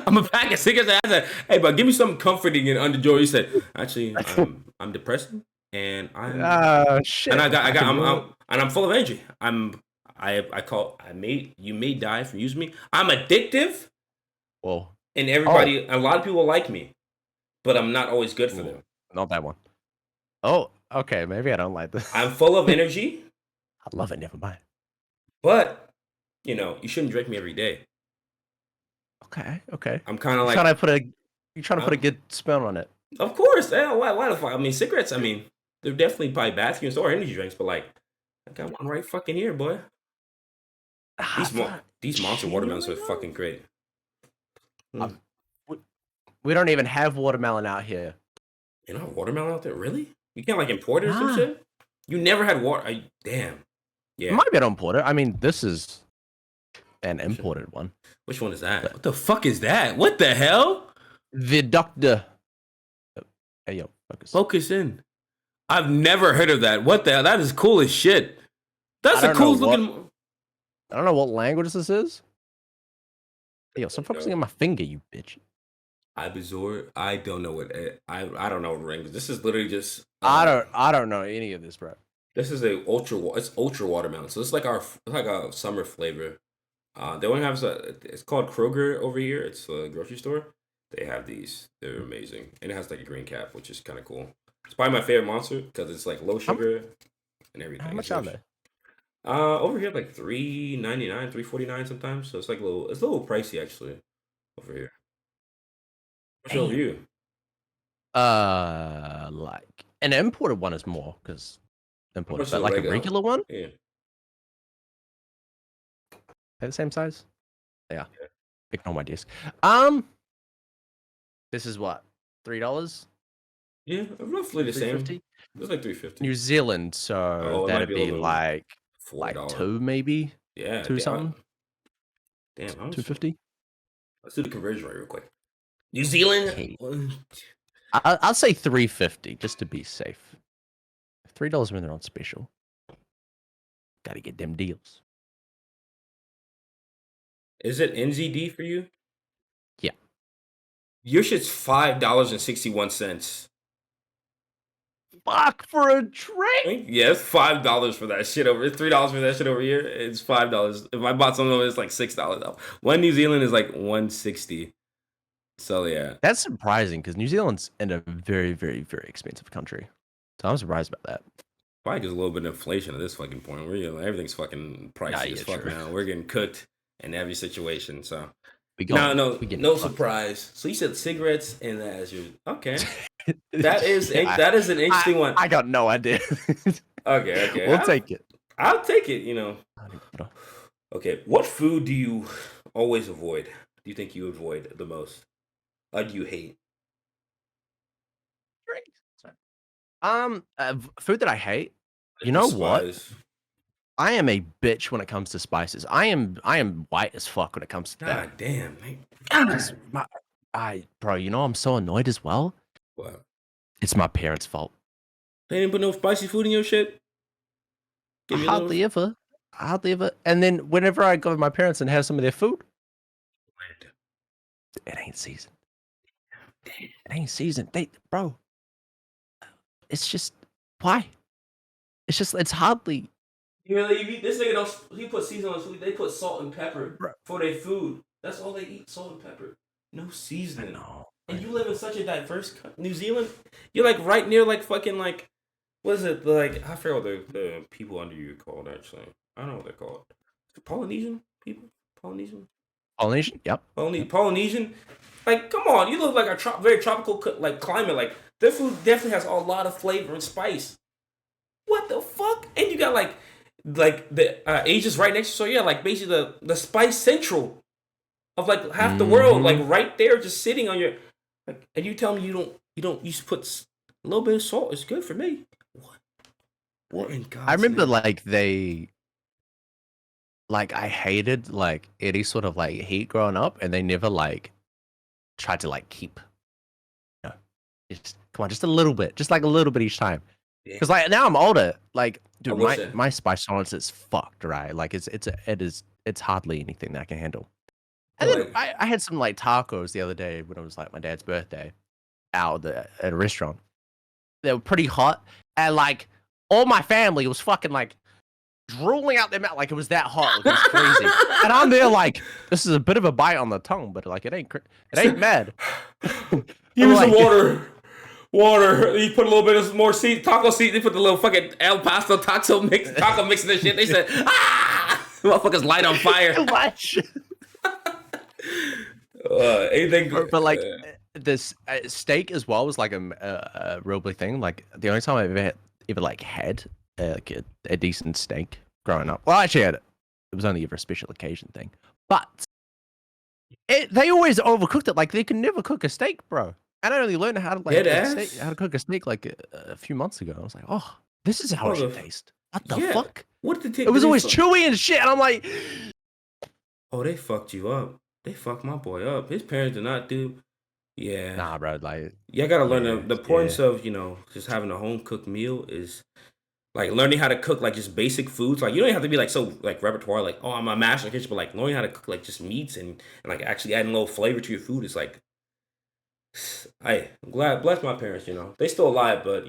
I'm a pack of cigarettes. I said, "Hey, but give me something comforting and underjoy." You said, "Actually, I'm depressed and I'm shit. And I'm full of energy. You may die from using me. I'm addictive. Whoa. And everybody, a lot of people like me, but I'm not always good for them. Not that one. Oh, okay. Maybe I don't like this. I'm full of energy. I love it. Never mind. But you shouldn't drink me every day. Okay. I'm kind of like trying to put a good spin on it. Of course. Yeah, why the fuck? I mean, cigarettes. I mean, they're definitely probably bad for you. So are energy drinks, but like, I got one right fucking here, boy. These monster watermelons are fucking great. We don't even have watermelon out here. You know, watermelon out there? Really? You can't like import it or some shit? You never had water? Damn. Yeah. It might be an imported. I mean, this is an imported one. Which one is that? What the fuck is that? What the hell? The doctor. Hey, yo, focus in. I've never heard of that. What the hell? That is cool as shit. That's the coolest looking. I don't know what language this is. Hey, yo, stop focusing on my finger, you bitch. I don't know what I don't know what language. This is literally just. I don't know any of this, bro. This is it's ultra watermelon. So it's like a summer flavor. They only have it's called Kroger over here. It's a grocery store. They have these. They're amazing, and it has like a green cap, which is kind of cool. It's probably my favorite monster because it's like low sugar and everything. How much are they? Over here like $3.99, $3.49 sometimes. So it's like a little pricey actually. Over here. What's your review? Like an imported one is more because imported, but like a regular one. Yeah. They're the same size. Yeah. Ignore my disc. This is what, $3? Yeah, roughly the same. It was like $3.50. New Zealand, so that'd be like $2 maybe. Yeah, $2 something. Damn, $2.50. Let's do the conversion rate real quick. New Zealand. Okay. I'll say $3.50 just to be safe. $3 when they're on special. Got to get them deals. Is it NZD for you? Yeah. Your shit's $5.61. Fuck for a drink. Yeah, it's $5 for that shit over. It's $3 for that shit over here. It's $5. If I bought something over, it's like $6. One New Zealand is like 160. So yeah, That's surprising because New Zealand's in a very, very, very expensive country. So I'm surprised about that. probably just a little bit of inflation at this fucking point. Everything's fucking pricey as fuck true. now. We're getting cooked in every situation. So We no fucked. surprise. So you said cigarettes and that as your okay. Yeah, That is an interesting one. I got no idea. Okay. We'll take it. I'll take it. Okay, what food do you always avoid? Do you think you avoid the most? Or do you hate? Drink. Sorry. Food that I hate. Like You know what? despise. I am a bitch when it comes to spices. I am white as fuck when it comes to that. God damn, man. 'Cause bro, I'm so annoyed as well. What? It's my parents' fault. They didn't put no spicy food in your shit? I Give you a little hardly ever. And then whenever I go with my parents and have some of their food, it ain't seasoned. It ain't seasoned. Bro, it's just why? It's hardly. This nigga don't. He put seasoning on food. They put salt and pepper Bro. for their food. That's all they eat: salt and pepper. No I seasoning. know. And you live in such a diverse New Zealand. You're like right near like fucking like what is it like? I forget what the people under you are called actually. I don't know what they're called. Polynesian people. Polynesian. Polynesian. Yep. Polynesian. Like, come on, you live like a very tropical like climate. Like, their food definitely has a lot of flavor and spice. What the fuck? And you got like the Asia's right next to. So yeah, like basically the spice central of like half the world, like right there, just sitting on your. Like, and you tell me you don't you put a little bit of salt. It's good for me. What in God's I remember name? I hated like any sort of like heat growing up, and they never like tried to like keep, just come on, just a little bit, just like a little bit each time. Because like now I'm older, like dude, my spice tolerance is fucked, right? Like it's hardly anything that I can handle. And then I had some like tacos the other day when it was like my dad's birthday out at a restaurant. They were pretty hot, and like all my family was fucking like drooling out their mouth like it was that hot. Like, it was crazy. And I'm there like, this is a bit of a bite on the tongue, but like it ain't mad. Give me some water. Water. You put a little bit of more taco seed. They put the little fucking El Paso taco mix in this shit. They said, motherfuckers light on fire. Anything, but like this steak as well was like a real big thing. Like the only time I've ever like had like a decent steak growing up. Well, actually, it was only ever a special occasion thing. But they always overcooked it. Like they could never cook a steak, bro. And I only learned how to how to cook a steak like a few months ago. I was like, oh, this is how it should taste. What the fuck? What did it was always chewy and shit. And I'm like, oh, they fucked you up. They fucked my boy up. His parents did not do. Yeah. Nah, bro. Like, you gotta learn the importance of just having a home cooked meal is like learning how to cook like just basic foods. Like you don't have to be like so like repertoire like oh I'm a master in the kitchen, but like learning how to cook like just meats and like actually adding a little flavor to your food is like. I'm glad bless my parents. They still alive, but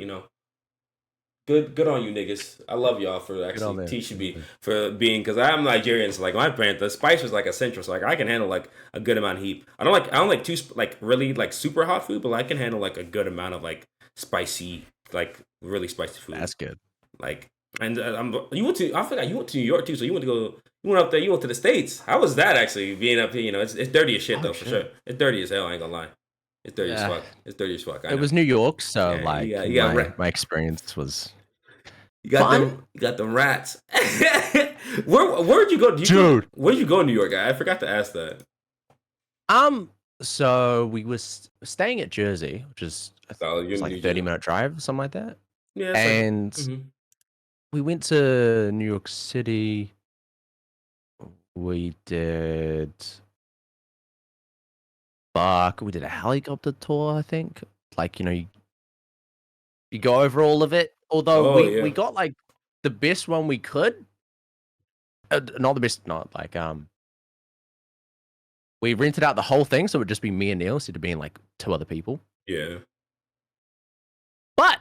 good on you niggas. I love y'all for actually teaching me for being because I'm Nigerian, so like my parents, the spice was like essential. So like I can handle like a good amount of heat. I don't like too like really like super hot food, but I can handle like a good amount of like spicy, like really spicy food. That's good. Like and I forgot you went to New York too, so you went up there, you went to the States. How was that actually being up here? It's dirty as shit though for sure. It's dirty as hell. I ain't gonna lie. It's dirty as fuck. It's dirty as fuck. It was New York, so my experience was. You got them rats. Where'd you go, dude? Where'd you go in New York? I forgot to ask that. So we was staying at Jersey, which is like a 30-minute drive, something like that. Yeah, and we went to New York City. We did. We did a helicopter tour, I think. Like, you go over all of it. Although we got like the best one we could. Not the best, not like We rented out the whole thing, so it would just be me and Neil instead of being like 2 other people. Yeah. But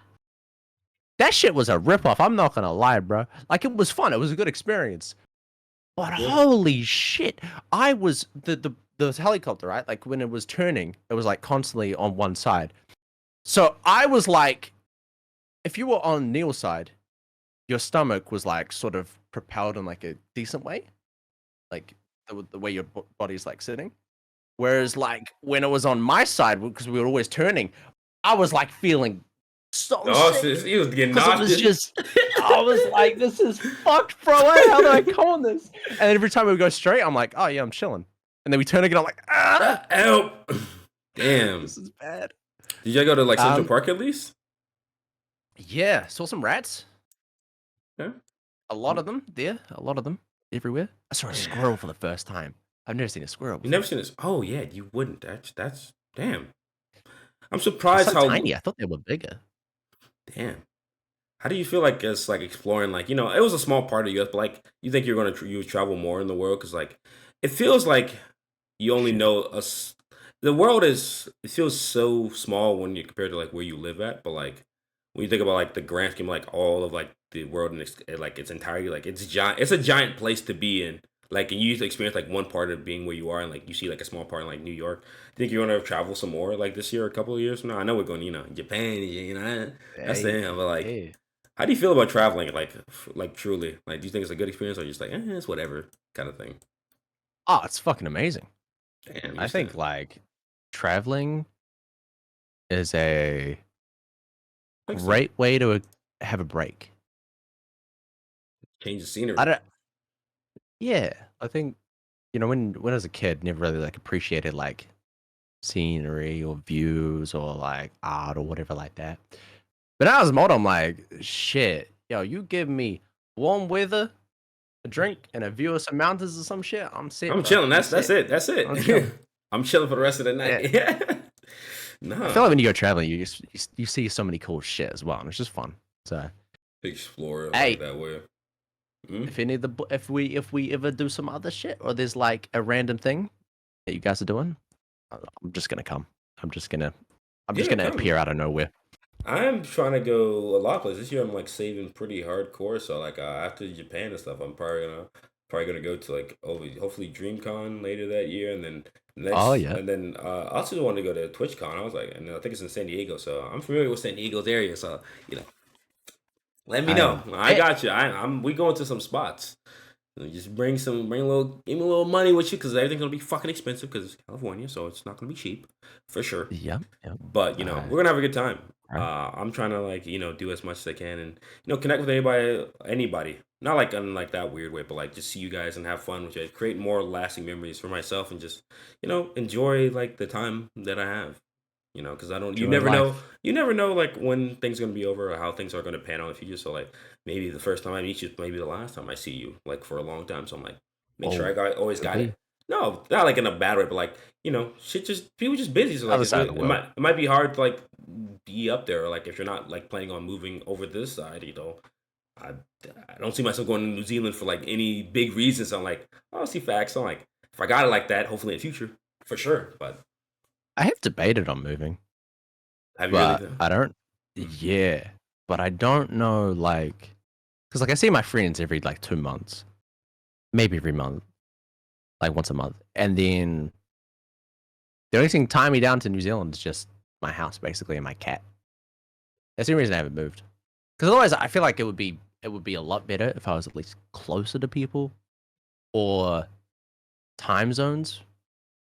that shit was a ripoff. I'm not gonna lie, bro. Like it was fun. It was a good experience. But holy shit, I was the helicopter, right? Like when it was turning, it was like constantly on one side. So I was like, if you were on Neil's side, your stomach was like sort of propelled in like a decent way, like the way your body's like sitting. Whereas like when it was on my side, because we were always turning, I was like feeling so nauseous. He was getting nauseous. It was just, I was like, this is fucked, bro. How do I come on this? And every time we would go straight, I'm like, oh yeah, I'm chilling. And then we turn again, I'm like, help. Damn. This is bad. Did you go to like Central Park at least? Yeah, saw some rats. Yeah. A lot of them there. A lot of them everywhere. I saw a squirrel for the first time. I've never seen a squirrel before. You never seen this? Oh yeah, you wouldn't. That's damn. I'm surprised how tiny. I thought they were bigger. Damn. How do you feel like it's like exploring, like, it was a small part of US, but like you think you're going to you travel more in the world? Because like it feels like you only know us. The world it feels so small when you compare to like where you live at, but like when you think about like the grand scheme, like all of like the world and like its entirety, like it's giant. It's a giant place to be in. Like, and you experience like one part of being where you are, and like you see like a small part in like New York. Think you're gonna travel some more like this year, or a couple of years from now? I know we're going, Japan, that's the end. But like, how do you feel about traveling? Like truly, like, do you think it's a good experience, or just like, it's whatever kind of thing? Oh, it's fucking amazing. Damn, I think like traveling is a great way to have a break. Change the scenery. Yeah, I think when I was a kid, never really like appreciated like scenery or views or like art or whatever like that. But now as a model, I'm like, shit, yo, you give me warm weather, a drink, and a view of some mountains or some shit. I'm sitting. I'm chilling. That's it. That's it. I'm chilling for the rest of the night. Yeah. No. I feel like when you go traveling, you see so many cool shit as well, and it's just fun. So explore like that way. If we ever do some other shit, or there's like a random thing that you guys are doing, I'm just gonna come. I'm just gonna appear out of nowhere. I'm trying to go a lot of places this year. I'm like saving pretty hardcore. So like after Japan and stuff, I'm probably gonna go to like hopefully DreamCon later that year, and then next. Oh yeah. And then I also wanted to go to TwitchCon. I was like, and I think it's in San Diego, so I'm familiar with San Diego's area. So let me know. I got you. We going to some spots. Just give me a little money with you, because everything's gonna be fucking expensive because it's California, so it's not gonna be cheap for sure. Yeah. But we're gonna have a good time. I'm trying to like do as much as I can, and connect with anybody. Not like in like that weird way, but like just see you guys and have fun with you. Create more lasting memories for myself, and just enjoy like the time that I have. Because you never know like when things are gonna be over or how things are gonna pan out in the future. So like maybe the first time I meet you, maybe the last time I see you, like for a long time. So I'm like, make sure I always got it. No, not like in a bad way, but like people just busy. So like it might be hard to like be up there, or like if you're not like planning on moving over this side, I don't see myself going to New Zealand for like any big reason. So I'm like, I'll see facts. So I'm like, if I got it like that, hopefully in the future, for sure. But I have debated on moving. Have you really? I don't. Yeah, but I don't know, like, because like I see my friends every like 2 months, maybe every month, like once a month, and then the only thing tying me down to New Zealand is just my house, basically, and my cat. That's the only reason I haven't moved. Because otherwise, I feel like it would be a lot better if I was at least closer to people, or time zones.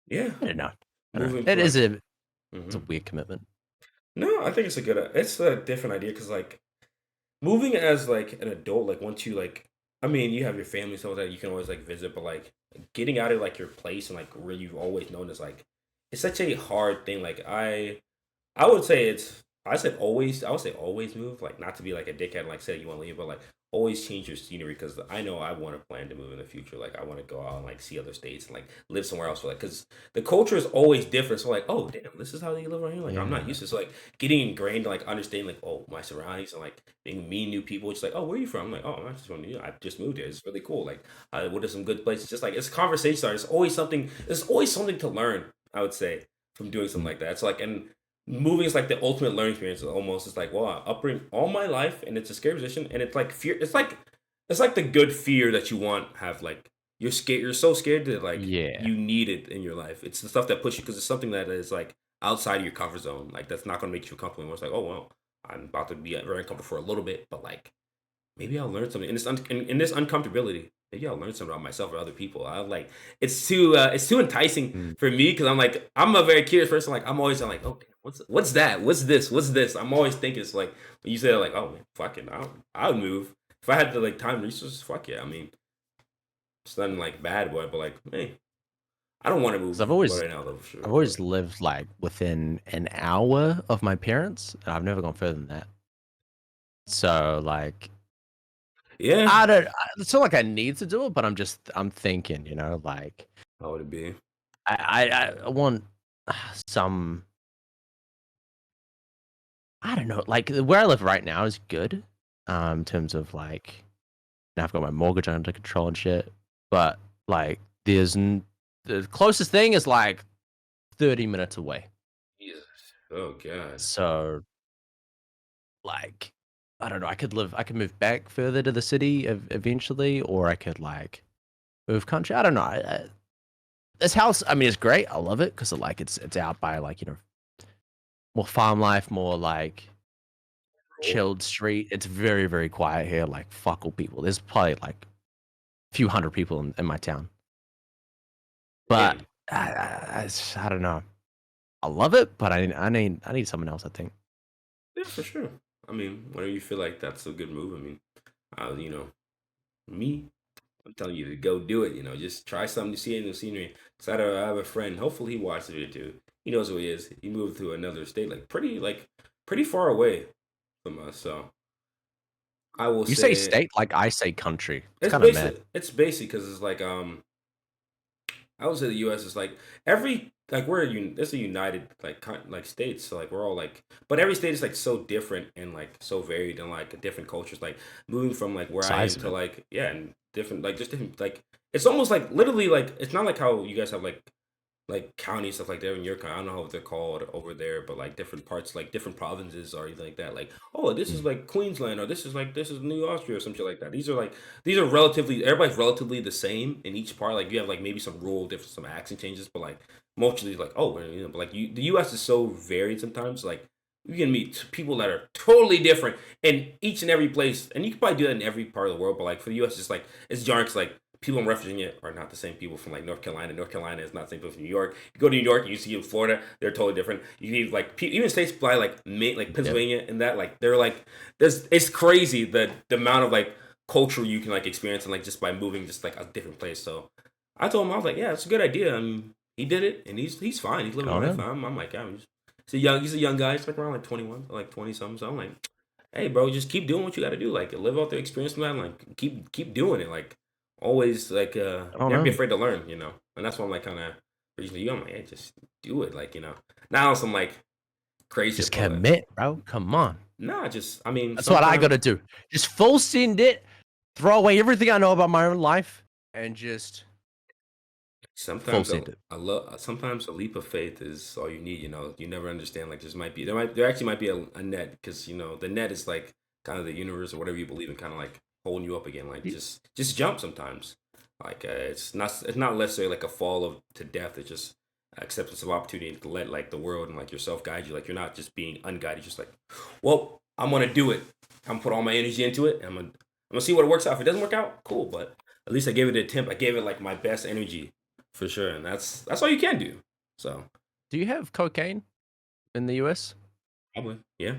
Yeah, I don't know. It is it's a weird commitment. No, I think it's a different idea, because like moving as like an adult, like once you like, I mean, you have your family and stuff like that, you can always like visit, but like getting out of like your place and like where you've always known is like, it's such a hard thing. Like I would say I would say always move, like not to be like a dickhead and like say you want to leave, but like always change your scenery because I know I want to plan to move in the future. Like I want to go out and like see other states and like live somewhere else. Like because the culture is always different. So like, oh damn, this is how they live around here. Like I'm not Yeah. used to. So like getting ingrained, like understanding like oh my surroundings and like being meeting new people. It's like oh where are you from? I'm like oh I'm not just from New York. I just moved here. It's really cool. Like what are some good places? Just like it's conversation starter. It's always something. There's always something to learn. I would say from doing something Mm. like that. It's like and moving is like the ultimate learning experience almost. It's like well I upbring all my life and it's a scary position and it's like fear. It's like the good fear that you want have like you're scared. You're so scared that like Yeah. you need it in your life. It's the stuff that pushes you because it's something that is like outside of your comfort zone. Like that's not going to make you comfortable. Anymore. It's like oh well, I'm about to be very uncomfortable for a little bit, but like maybe I'll learn something in in this uncomfortability. Maybe I'll learn something about myself or other people. I like it's too enticing Mm. for me because I'm like I'm a very curious person. Like I'm always like okay, what's that? What's this? What's this? I'm always thinking it's like when you say like oh man, fuck it, I would move if I had the like time and resources. Fuck yeah, I mean it's nothing like bad, but like hey, I don't want to 'Cause move right now though for I've sure. But always lived like within an hour of my parents, and I've never gone further than that. So like yeah, I don't. It's not like I need to do it, but I'm thinking, like how would it be? I want some. I don't know. Like where I live right now is good, in terms of like now I've got my mortgage under control and shit. But like the closest thing is like 30 minutes away. Jesus, oh god, So like I don't know. I could move back further to the city eventually, or I could like move country. I don't know. This house, I mean, it's great. I love it because like it's out by like more farm life, more like chilled street. It's very very quiet here. Like fuck all people. There's probably like a few hundred people in my town, but damn. I don't know. I love it, but I need someone else. I think. Yeah, for sure. I mean, whenever you feel like that's a good move, I mean, me, I'm telling you to go do it. Just try something to see in the scenery. So I have a friend. Hopefully, he watches the video too. He knows who he is. He moved to another state, like pretty far away from us. So I will You say say state like I say country. It's it's kind of mad. basic. It's basic because it's like I would say the U.S. is like every like it's a united like like states. So like we're all like, but every state is like so different and like so varied and like different cultures. Like moving from like where I am Size of to it. like yeah and different like just different like it's almost like literally like it's not like how you guys have like county stuff like that in your county. I don't know what they're called over there, but like different parts, like different provinces or anything like that. Like, oh, this is Mm. like Queensland or this is New Austria or some shit like that. These are relatively everybody's relatively the same in each part. Like you have like maybe some rural difference, some accent changes, but like mostly like oh, but like the U.S. is so varied sometimes. Like you can meet people that are totally different in each and every place, and you can probably do that in every part of the world. But like for the U.S., it's like it's jarring 'cause, like people in West Virginia are not the same people from like North Carolina. North Carolina is not the same people from New York. You go to New York and you see in Florida, they're totally different. You need like even states like like Yep. Pennsylvania and that like they're like there's it's crazy the amount of like culture you can like experience and like just by moving just like a different place. So I told him I was like, yeah, it's a good idea. I mean, he did it and he's fine. He's living Oh life. no. I'm like, yeah, he's a young guy. He's like around like 21, like 20 something. So I'm like, hey, bro, just keep doing what you got to do. Like live out the experience, man. Like keep doing it. Like always, like I don't never be know. afraid to learn. And that's why I'm like kind of reaching to you. I'm like, hey, just do it. Like not on some like crazy Just shit, but like, commit, bro. Come on. nah, just I mean, That's what I sometimes gotta do. Just full send it, throw away everything I know about my own life, and just full sometimes send it. sometimes a leap of faith is all you need. You never understand. Like there actually might be a net because the net is like kind of the universe or whatever you believe in, kind of like holding you up again. Like Y- just jump sometimes. Like it's not necessarily like a fall of to death. It's just acceptance of opportunity to let like the world and like yourself guide you. Like you're not just being unguided. Just like, well, I'm gonna do it. I'm gonna put all my energy into it. And I'm gonna see what it works out. If it doesn't work out, cool. But at least I gave it an attempt. I gave it like my best energy for sure, and that's all you can do. So Do you have cocaine in the US? probably, yeah,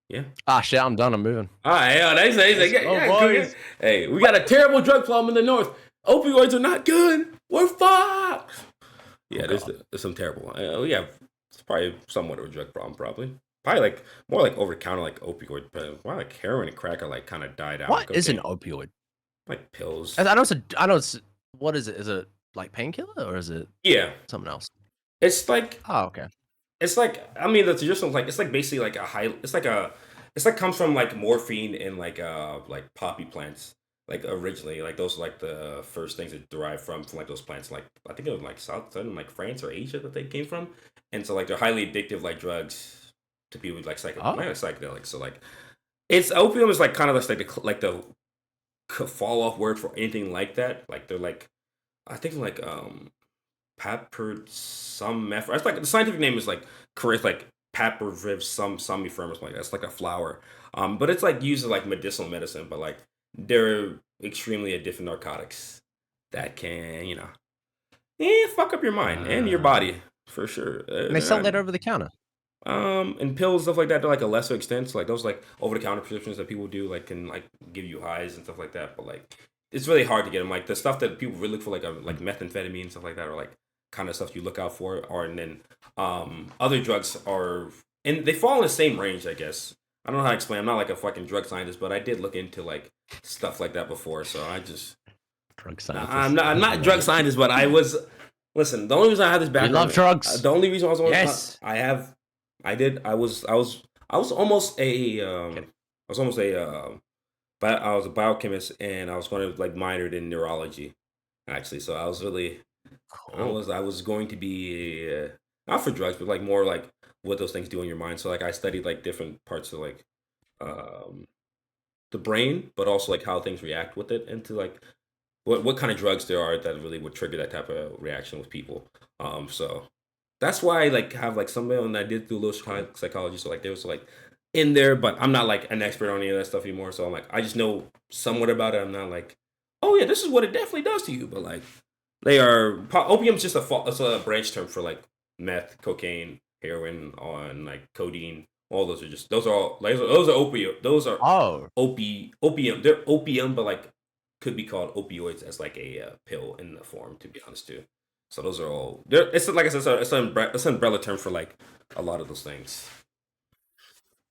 yeah. Ah, shit, I'm done. I'm moving. All right, yeah, they say, Let's go, yeah, cool, yeah. boys. Hey, we got a terrible drug problem in the north. Opioids are not good. We're fucked. Oh Yeah, god. there's some terrible. Yeah, it's probably somewhat of a drug problem, probably probably like more like over the counter like opioid, but why like heroin and crack are like kind of died out. What is an Cocaine, opioid? like pills. I know it's what is it? Is it like painkiller or is it Yeah, something else? it's like Oh, okay. it's like I mean the traditional like it's like basically like a high. It's like comes from like morphine and like poppy plants. Like originally, like those are like the first things that derived from like those plants. Like I think it was like southern like France or Asia that they came from, and so like they're highly addictive like drugs to people with like Oh, psychedelics. So like it's opium is like kind of like the fall off word for anything like that. Like they're like I think like Papert some It's like the scientific name is like correct like Papaver some somniferum or something like that. It's like a flower. But it's like used as like medicinal medicine, but like they're extremely addictive narcotics that can, fuck up your mind and your uh, body for sure. and they sell that over the counter. And pills stuff like that to like a lesser extent. So like those like over the counter prescriptions that people do like can like give you highs and stuff like that. But like it's really hard to get them. Like the stuff that people really look for like methamphetamine and stuff like that, or like kind of stuff you look out for. Or and then other drugs are and they fall in the same range, I guess. I don't know how to explain. I'm not like a fucking drug scientist, but I did look into like stuff like that before. So I just Drug nah, scientist. I'm not a Love drug it. scientist, but I was. Listen, the only reason I have this You love background, drugs. the only reason I was on, Yes. I have, I did, I was almost a, Kidding. I was almost a, but I was a biochemist and I was going to like minored in neurology, actually. So I was really, Cool. I was going to be not for drugs, but like more like what those things do in your mind. So like I studied like different parts of like um the brain, but also like how things react with it, and to like what kind of drugs there are that really would trigger that type of reaction with people. So that's why I like have like some and I did do a little Cool. psychology, so like there was like in there, but I'm not like an expert on any of that stuff anymore. So I'm like I just know somewhat about it. I'm not like, oh yeah, this is what it definitely does to you, but like they are opium's just it's a branch term for like meth, cocaine, heroin, on like codeine. All those are just those are all like, those are opium. Those are Oh, opium. They're opium, but like could be called opioids as like a pill in the form. To be honest, too. So those are all. It's like I said, it's an umbrella term for like a lot of those things.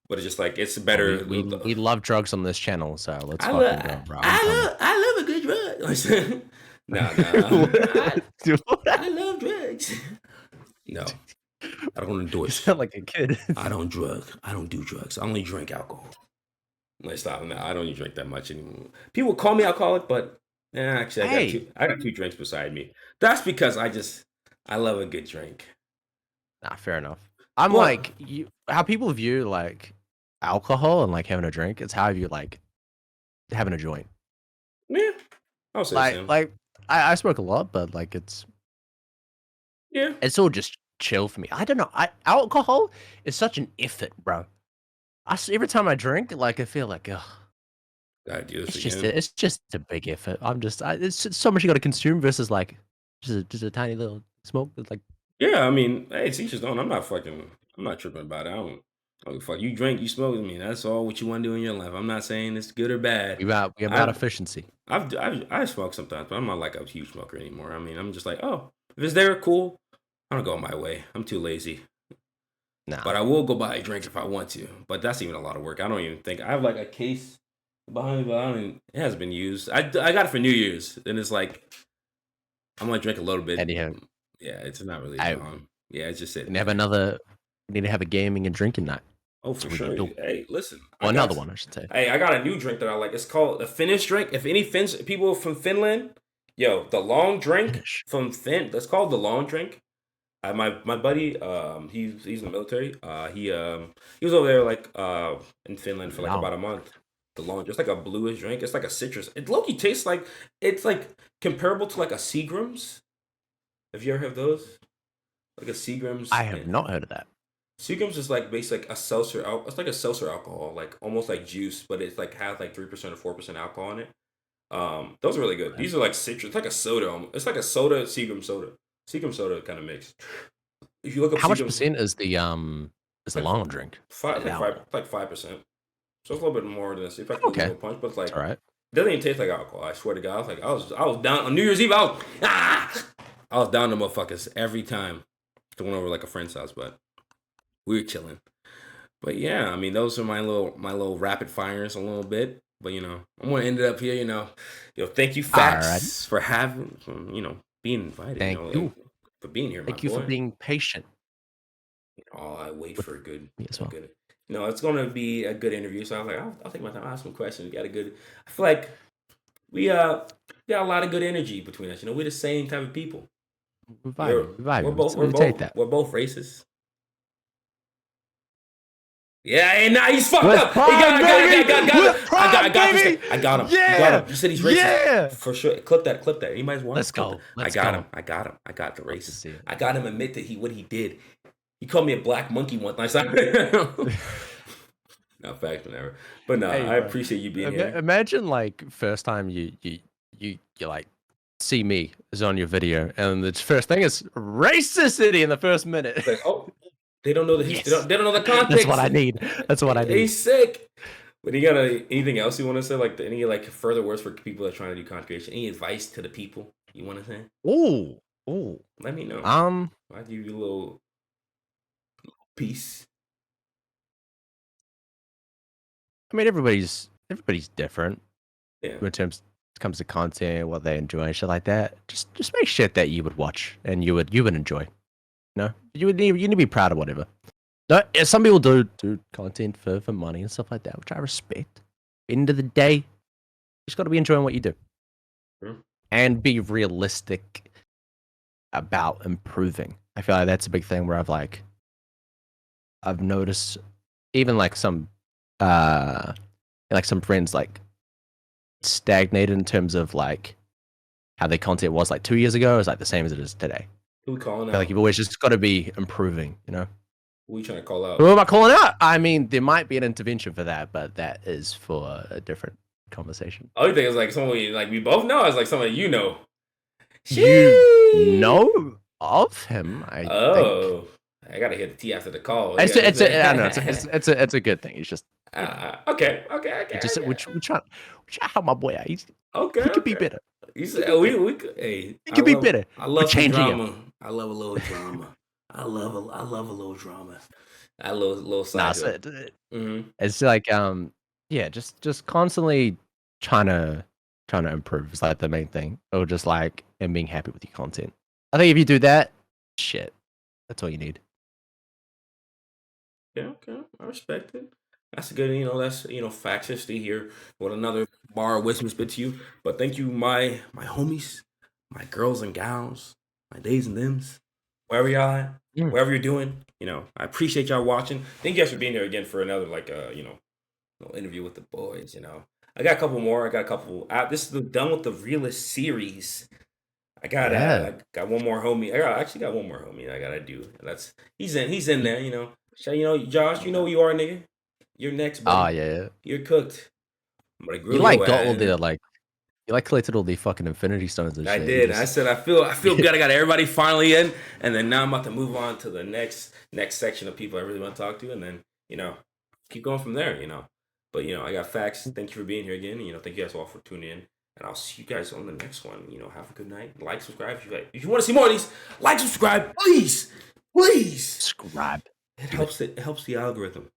But it's just like it's well, better. we love drugs on this channel, so let's fucking go, bro. I'm coming. I love a good drug. No, no, I love drugs. No, I don't You endorse. sound like a kid. I don't drug. I don't do drugs. I only drink alcohol. Like stop. No, I don't even drink that much anymore. People call me alcoholic, but actually, Hey, I got two drinks beside me. That's because I love a good drink. nah, fair enough. I'm Well, like how people view like alcohol and like having a drink. It's how I view like having a joint. yeah, I'll say the same. Like I smoke a lot, but like Yeah, it's all just chill for me. I don't know. Alcohol is such an effort, bro. Every time I drink, like I feel like, ugh, gotta do this it's just again. a big effort. It's just so much you got to consume versus like just a tiny little smoke. It's like Yeah, I mean, hey, teachers don't. I'm not tripping about it. I don't fuck. You drink, you smoke. I mean, that's all what you want to do in your life. I'm not saying it's good or bad. we about I've, efficiency. I smoke sometimes, but I'm not like a huge smoker anymore. I mean, I'm just like, oh, if it's there, cool. I don't go my way. I'm too lazy. Nah, But I will go buy a drink if I want to. But that's even a lot of work. I don't even think I have like a case behind me, but it hasn't been used. I got it for New Year's, and it's like I'm gonna drink a little bit. and you Yeah, it's not really I gone. Yeah, it's just sitting need to have there. another. We need to have a gaming and drinking night. Oh, That's for what we can sure. do. Hey, listen, Well, another one, I should say. Hey, I got a new drink that I like. It's called the Finnish drink. If any Finns people from Finland, yo, the long drink Finish. from Finn. That's called the long drink. My buddy, he's in the military. He was over there like in Finland for like Long. about a month. The long, just like a bluish drink. It's like a citrus. It low-key tastes like it's like comparable to like a Seagram's. Have you ever heard of those? Like a Seagram's. I have not heard of that. Seagram's is like basically like a seltzer. It's like a seltzer alcohol, like almost like juice, but it's like has like 3% or 4% alcohol in it. Those are really good. Okay. These are like citrus. It's like a soda. It's like a soda, Seagram soda. Seagram soda kind of mix. If you look up How much Seagram's, percent is the like long drink? five, like Alcohol. 5%. So it's a little bit more than this. It's like losing Okay, a punch, but it's that's like all right. it doesn't even taste like alcohol. I swear to God, I was like I was down on New Year's Eve. I was down to motherfuckers every time. Going over like a friend's house, but we were chilling. But yeah, I mean, those are my little rapid fires a little bit. But I'm gonna end it up here. Thank you, Alright. Facts, for being invited. Thank Like, you. for being here, my Thank you for boy. being patient Oh, I wait with for a good, me as a well. good. It's gonna be a good interview. So I was like, I'll take my time, ask some questions. We got a good. I feel like we got a lot of good energy between us. We're the same type of people. We're You're vibing. We're vibing. we're We both still we're need to take both that. we're both racist. Yeah, and now he's fucked With up. He pride, baby! got With I pride, got this guy. baby! I got him. You got Yeah! him. You said he's racist. Yeah! For sure. Clip that. Anybody's watching? Let's Clip that. go. I Let's got go. him. I got him. I got the Love to racist. see it. I got him admit that what he did. He called me a black monkey one time. Not fact, whatever. But no, Hey, I bro. appreciate you being here. Imagine like first time you like see me is on your video, and the first thing is racicity in the first minute. It's like, oh, they don't know the history. Yes. They don't know the context. That's what I need. That's what I need. He's sick. But you got anything else you want to say? Like any further words for people that are trying to do content creation? Any advice to the people you want to say? Ooh. Let me know. Um, I'll give you a little piece. I mean everybody's different Yeah. when it comes to content, what they enjoy and shit like that. Just make shit that you would watch and you would enjoy. You need to be proud of whatever. No, some people do content for money and stuff like that, which I respect. End of the day, you just got to be enjoying what you do, and be realistic about improving. I feel like that's a big thing where I've noticed even like some friends like stagnated in terms of like how their content was like 2 years ago is like the same as it is today. Who we calling I out? feel like you've always just got to be improving, Who we trying to call out? Who am I calling out? I mean, there might be an intervention for that, but that is for a different conversation. Oh, you think it's like someone we both know? It's like someone you know. You know of him? I think. I gotta hit the T after the call. I don't know. It's a good thing. It's just okay. Just we try to help my boy out. He could be better. You said he could be better. I love changing drama. him. I love a little drama. I love a little drama. I little side. It's like just constantly trying to improve is like the main thing, or just like and being happy with your content. I think if you do that, shit, that's all you need. Yeah, okay, I respect it. That's good. That's Facts History here with another bar of wisdom spit to you. But thank you, my homies, my girls and gals, my days and thems, wherever y'all at, wherever you're doing. I appreciate y'all watching. Thank you guys for being here again for another little interview with the boys. I got a couple more. This is done with the realist series. I got one more homie. I actually got one more homie I gotta do. He's in there. Josh, you know who you are, nigga. You're next, buddy. Oh yeah. You're cooked. You got all the you collected all the fucking Infinity Stones and shit. I did. I said I feel good. I got everybody finally in, and then now I'm about to move on to the next section of people I really want to talk to, and then keep going from there. But I got Facts. Thank you for being here again. Thank you guys all for tuning in. And I'll see you guys on the next one. Have a good night. Like, subscribe if you want to see more of these. Like, subscribe, please. Subscribe. It helps the algorithm,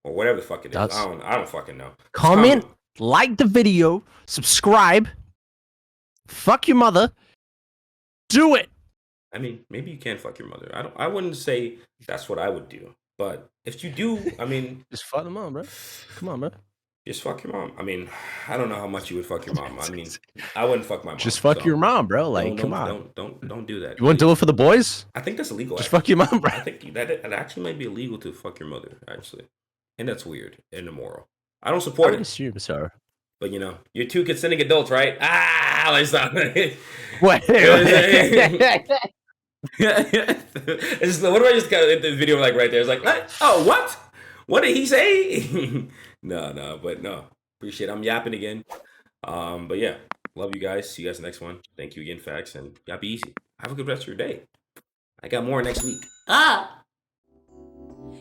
or whatever the fuck it is. I don't fucking know. Comment, like the video, subscribe. Fuck your mother. Do it. I mean, maybe you can fuck your mother. I wouldn't say that's what I would do, but if you do, I mean, just fuck them on, bro. Come on, bro. Just fuck your mom. I mean, I don't know how much you would fuck your mom. I mean, I wouldn't fuck my mom. Just fuck your mom, bro. Like, come on. Don't do that. You want to do it for the boys? I think that's illegal. Just fuck your mom, bro. I think that actually might be illegal to fuck your mother, actually, and that's weird and immoral. I don't support it. I would assume so. But you're two consenting adults, right? Let's stop. Wait. What if I just got the video right there? It's like, what? Oh, what? What did he say? No, but no. Appreciate it. I'm yapping again. But yeah, love you guys. See you guys next one. Thank you again, Facts, and y'all be easy. Have a good rest of your day. I got more next week.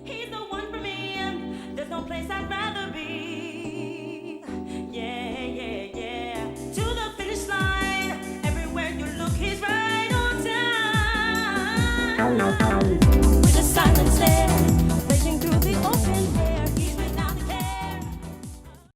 He's the one for me, and there's no place I'd rather be. Yeah. To the finish line, everywhere you look, he's right on time.